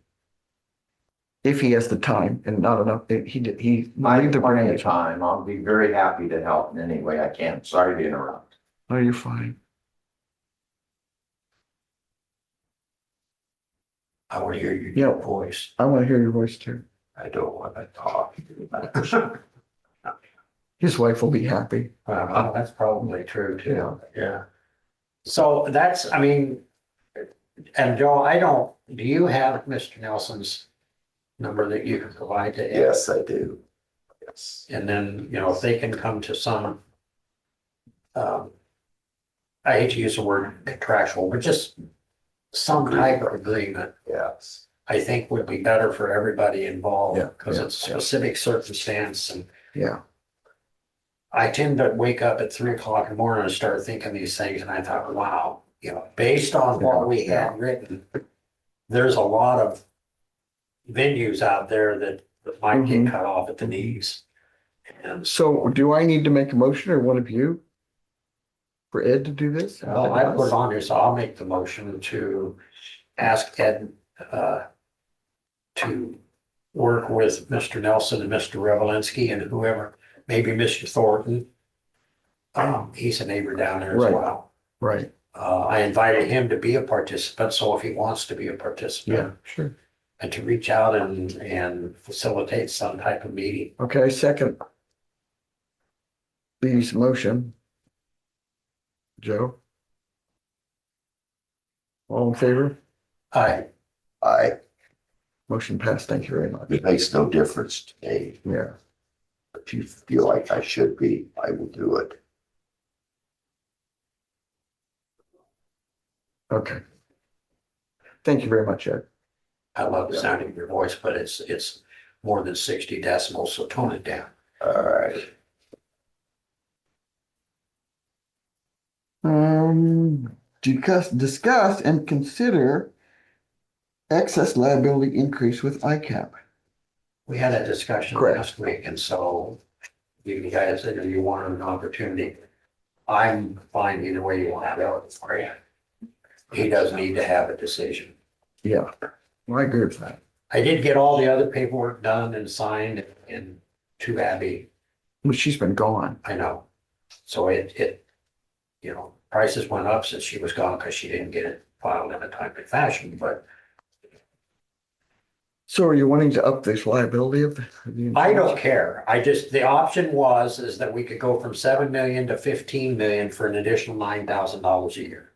If he has the time and not enough, he. I leave have plenty of branch. time. I'll be very happy to help in any way I can. Sorry to interrupt. Oh, you're fine. I want to hear your Yeah. voice. I want to hear your voice too. I don't want to talk. His wife will be happy. Well, that's probably true too, yeah. So that's, I mean, and Joe, do you have Mr. Nelson's number that you can provide to Ed? Yes, I do. Yes. And then, you know, if they can come to some, I hate to use the word contractual, but just some type of agreement, Yes. I think would be better for everybody involved, Yeah, because yeah, it's a yeah. specific circumstance, and Yeah. I tend to wake up at 3 o'clock in the morning and start thinking these things, and I thought, wow, you know, based on what we had written, there's a lot of venues out there that might get cut off at the knees. And So do I need to make a motion or one of you? For Ed to do this? well, I put it on here, so I'll make the motion to ask Ed to work with Mr. Nelson and Mr. Revelinsky and whoever, maybe Mr. Thornton. He's a neighbor down there as Right. well. Right, I invited him to be a participant, so if he wants to be a yeah, participant, sure. and to reach out and facilitate some type of meeting. Okay, second. Lee's motion. Joe? All in favor? I, Motion passed. Thank you very much. It makes no difference to me. Yeah. If you feel like I should be, I will do it. Okay. Thank you very much, Ed. I love the sound of your voice, but it's more than 60 decibels, so tone it down. All right. Discuss and consider excess liability increase with ICAP. We had a discussion Correct. last week, and so you guys said you wanted an opportunity. I'm fine either way you want to have it for you. He doesn't need to have a decision. Yeah, well, I agree with that. I did get all the other paperwork done and signed and to Abby, But she's been gone. I know. So it, you know, prices went up since she was gone because she didn't get it filed in a timely fashion, but So are you wanting to up this liability of the? I don't care. The option is that we could go from 7 million to 15 million for an additional $9,000 a year.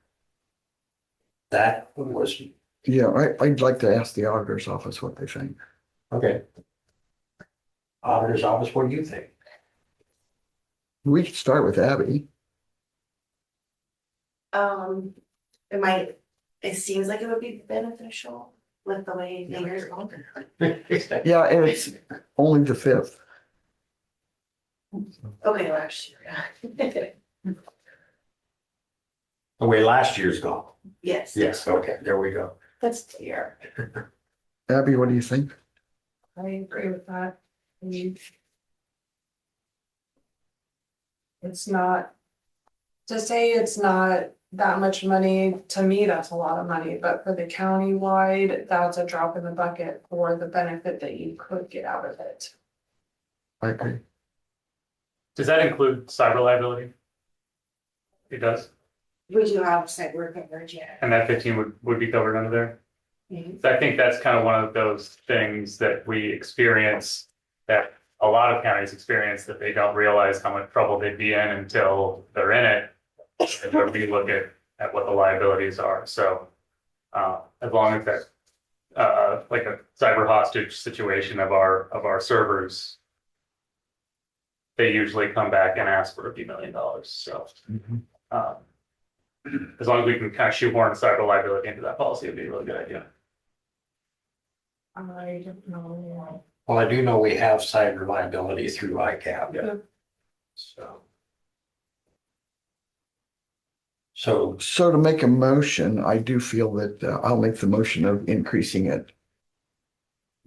That was, Yeah, I'd like to ask the auditor's office what they think. okay. Auditor's office, what do you think? We could start with Abby. It seems like it would be beneficial with the way the years go. Yeah, and it's only the 5th. Okay, last year, yeah. The way last year's gone. Yes. Yes, okay, there we go. That's clear. Abby, what do you think? I agree with that. I mean, it's not, to say it's not that much money, to me, that's a lot of money, but for the county-wide, that's a drop in the bucket for the benefit that you could get out of it. I agree. Does that include cyber liability? It does, We do have cyber coverage, yeah. and that 15 would be covered under there. Mhm. So I think that's kind of one of those things that we experience, that a lot of counties experience, that they don't realize how much trouble they'd be in until they're in it. and where we look at what the liabilities are. So as long as that like a cyber hostage situation of our servers, they usually come back and ask for a few $1 million. So um, as long as we can kind of shoehorn cyber liability into that policy, it'd be a really good idea. I don't know. Well, I do know we have cyber liability through ICAP. Yeah. So. So to make a motion, I do feel that I'll make the motion of increasing it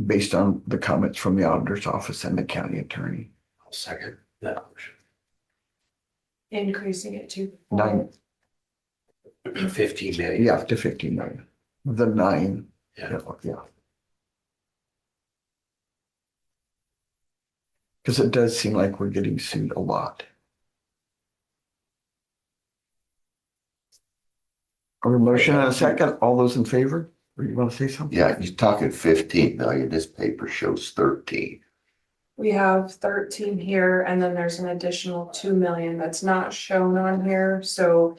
based on the comments from the auditor's office and the county attorney. I'll second that motion. Increasing it to. 15 million. Yeah, to 15 million. The 9. Yeah. Yeah. Because it does seem like we're getting sued a lot. Our motion and a second. All those in favor? Or you want to say something? Yeah, you're talking 15 million. This paper shows 13. We have 13 here and then there's an additional 2 million that's not shown on here, so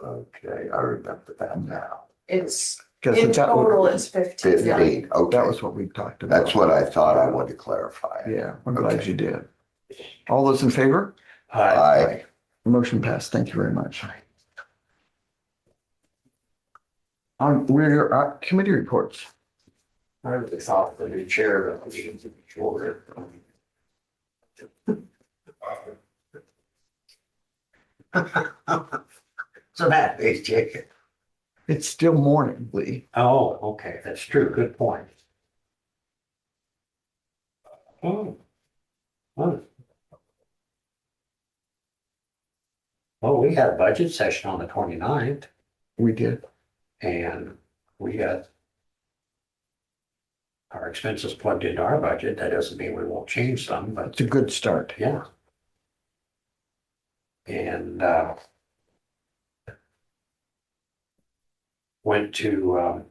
Okay, I remember that now. it's, Because in that was- total it's 15. 15, okay. That was what we talked about. That's what I thought. I wanted to clarify. Yeah, I'm glad Okay. you did. All those in favor? Aye. Motion passed. Thank you very much. We're committee reports. I really thought the new chair of the meeting would be shorter. So that is Jacob. It's still morning, Lee. Oh, okay, that's true. Good point. Oh. Oh. Well, we had a budget session on the 29th We did. and we got our expenses plugged into our budget. That doesn't mean we won't change some, but It's a good start. yeah. And went to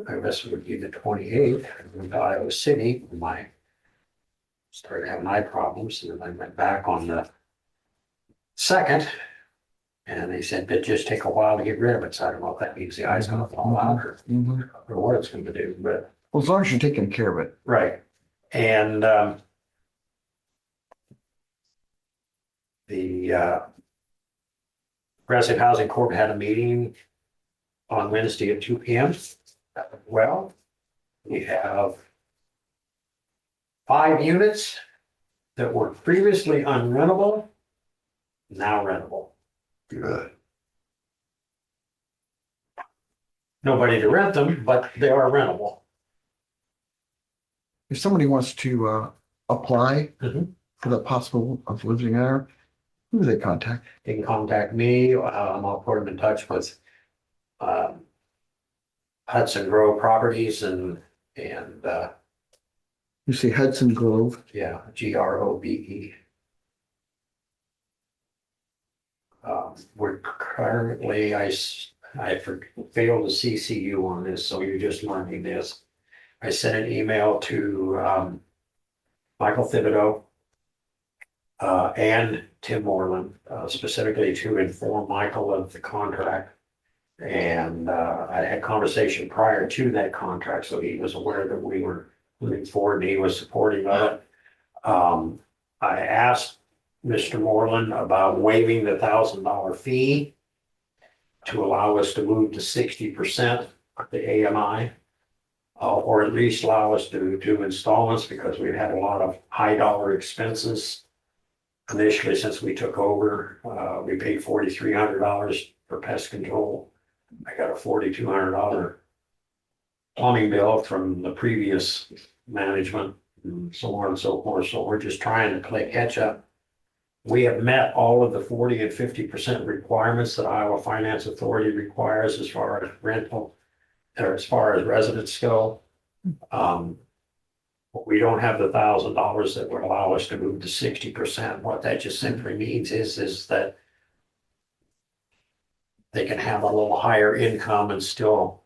I guess it would be the 28th, I went to Iowa City, started having eye problems, and then I went back on the 2nd. And they said, it just take a while to get rid of it, so I don't know if that means the eye's gonna fall out or what it's gonna do, but. Well, as long as you're taking care of it. Right, and the Progressive Housing Corp had a meeting on Wednesday at 2 p.m. Well, we have 5 units that were previously unrentable, now rentable. Good. Nobody to rent them, but they are rentable. If somebody wants to apply Mhm. for the possible of living there, who do they contact? They can contact me, I'll put them in touch with Hudson Grove Properties and You see Hudson Grove. yeah, GROVE. We're currently, I failed to CC you on this, so you're just learning this. I sent an email to Michael Thibodeau and Tim Moreland, specifically to inform Michael of the contract. And I had conversation prior to that contract, so he was aware that we were moving forward and he was supportive of it. I asked Mr. Moreland about waiving the $1,000 fee to allow us to move to 60% of the AMI. Or at least allow us to do installments because we've had a lot of high dollar expenses. Initially, since we took over, we paid $4,300 for pest control. I got a $4,200 plumbing bill from the previous management and so on and so forth. So we're just trying to play catch up. We have met all of the 40 and 50% requirements that Iowa Finance Authority requires as far as rental or as far as residents go. But we don't have the $1,000 that would allow us to move to 60%. What that just simply means is that they can have a little higher income and still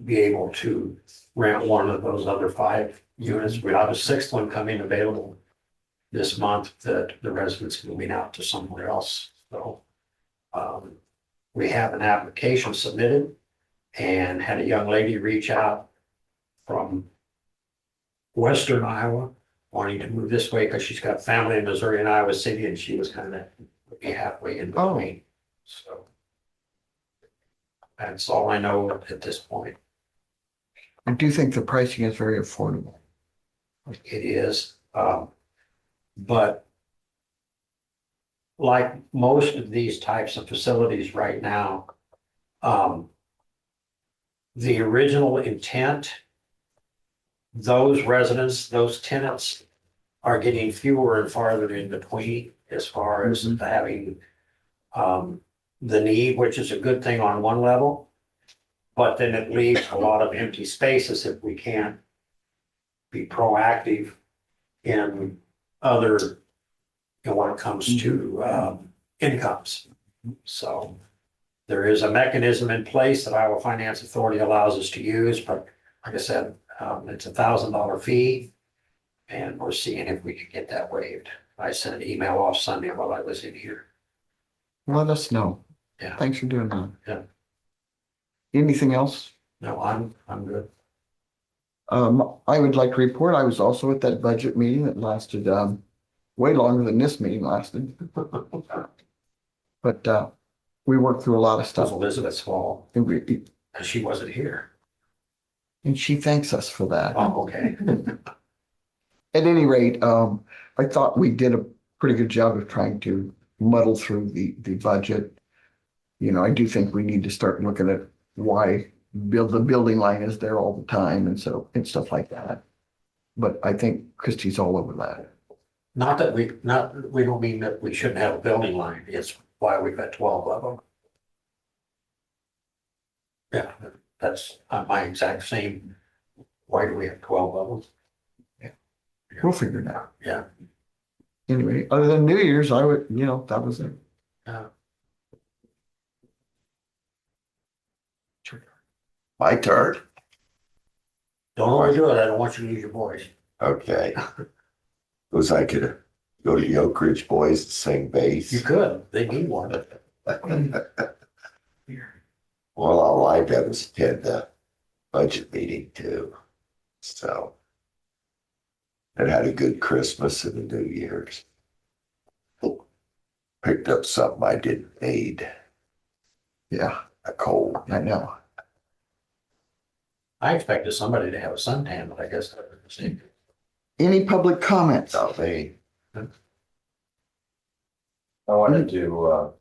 be able to rent one of those other 5 units. We have a 6th one coming available this month that the residents moving out to somewhere else, so. We have an application submitted and had a young lady reach out from western Iowa, wanting to move this way because she's got family in Missouri and Iowa City, and she was kind of be halfway in between, so. That's all I know at this point. I do think the pricing is very affordable. It is, but like most of these types of facilities right now, the original intent, those residents, those tenants are getting fewer and farther in between as far as having the need, which is a good thing on one level. But then it leaves a lot of empty spaces if we can't be proactive in other, when it comes to incomes. So there is a mechanism in place that Iowa Finance Authority allows us to use, but like I said, it's $1,000 fee. And we're seeing if we can get that waived. I sent an email off Sunday while I was in here. Let us know. Yeah. Thanks for doing that. Yeah. Anything else? No, I'm good. I would like to report, I was also at that budget meeting that lasted, way longer than this meeting lasted. But, we worked through a lot of That was stuff. Elizabeth's fault, And because she wasn't here. she thanks us for that. Oh, okay. At any rate, I thought we did a pretty good job of trying to muddle through the budget. You know, I do think we need to start looking at why the building line is there all the time and stuff like that. But I think Christie's all over that. We don't mean that we shouldn't have a building line. It's why we've got 12 of them. Yeah, that's my exact same. Why do we have 12 of them? We'll figure it out. Yeah. Anyway, other than New Year's, I would, that was it. My turn. Don't overdo it. I don't want you to lose your voice. Okay. Was I could go to the Oak Ridge Boys and sing bass? You could. They need one. Well, all I did was attend the budget meeting too. So it had a good Christmas and a New Year's. Picked up something I didn't need, Yeah, a cold. I know. I expected somebody to have a suntan, but I guess I didn't see. Any public comments? Not me. I wanted to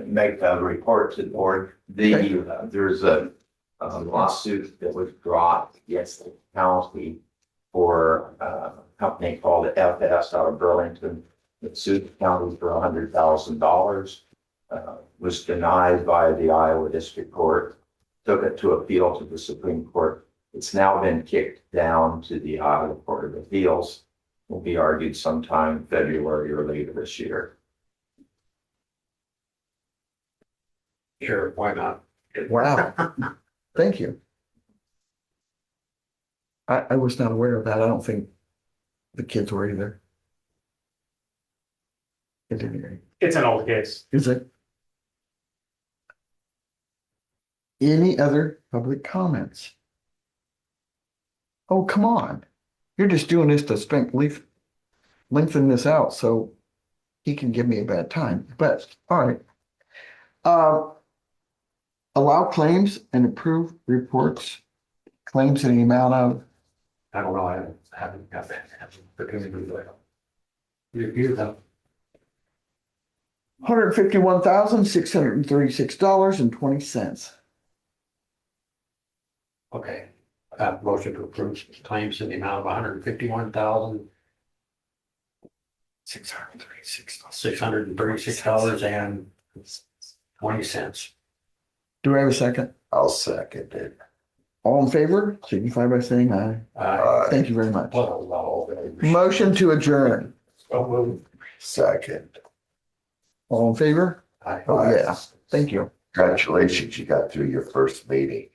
make a report to the board. There's a lawsuit that was brought against the county for a company called FS out of Burlington that sued the county for $100,000. Was denied by the Iowa District Court, took it to appeal to the Supreme Court. It's now been kicked down to the Iowa Court of Appeals. Will be argued sometime in February or later this year. Sure, why not? Wow. Thank you. I was not aware of that. I don't think the kids were either. At any rate. It's an old case. Is it? Any other public comments? Oh, come on. You're just doing this to lengthen this out so he can give me a bad time, but all right. Allow claims and approve reports. Claims in the amount of, I don't know. I haven't got that. Review them. $151,636.20. Okay. Motion to approve claims in the amount of $151,636 $636.20. Do I have a second? I'll second it. All in favor, signify by saying aye. Thank you very much. Motion to adjourn. Second. All in favor? Aye. Oh, yeah. Thank you. Congratulations, you got through your first meeting.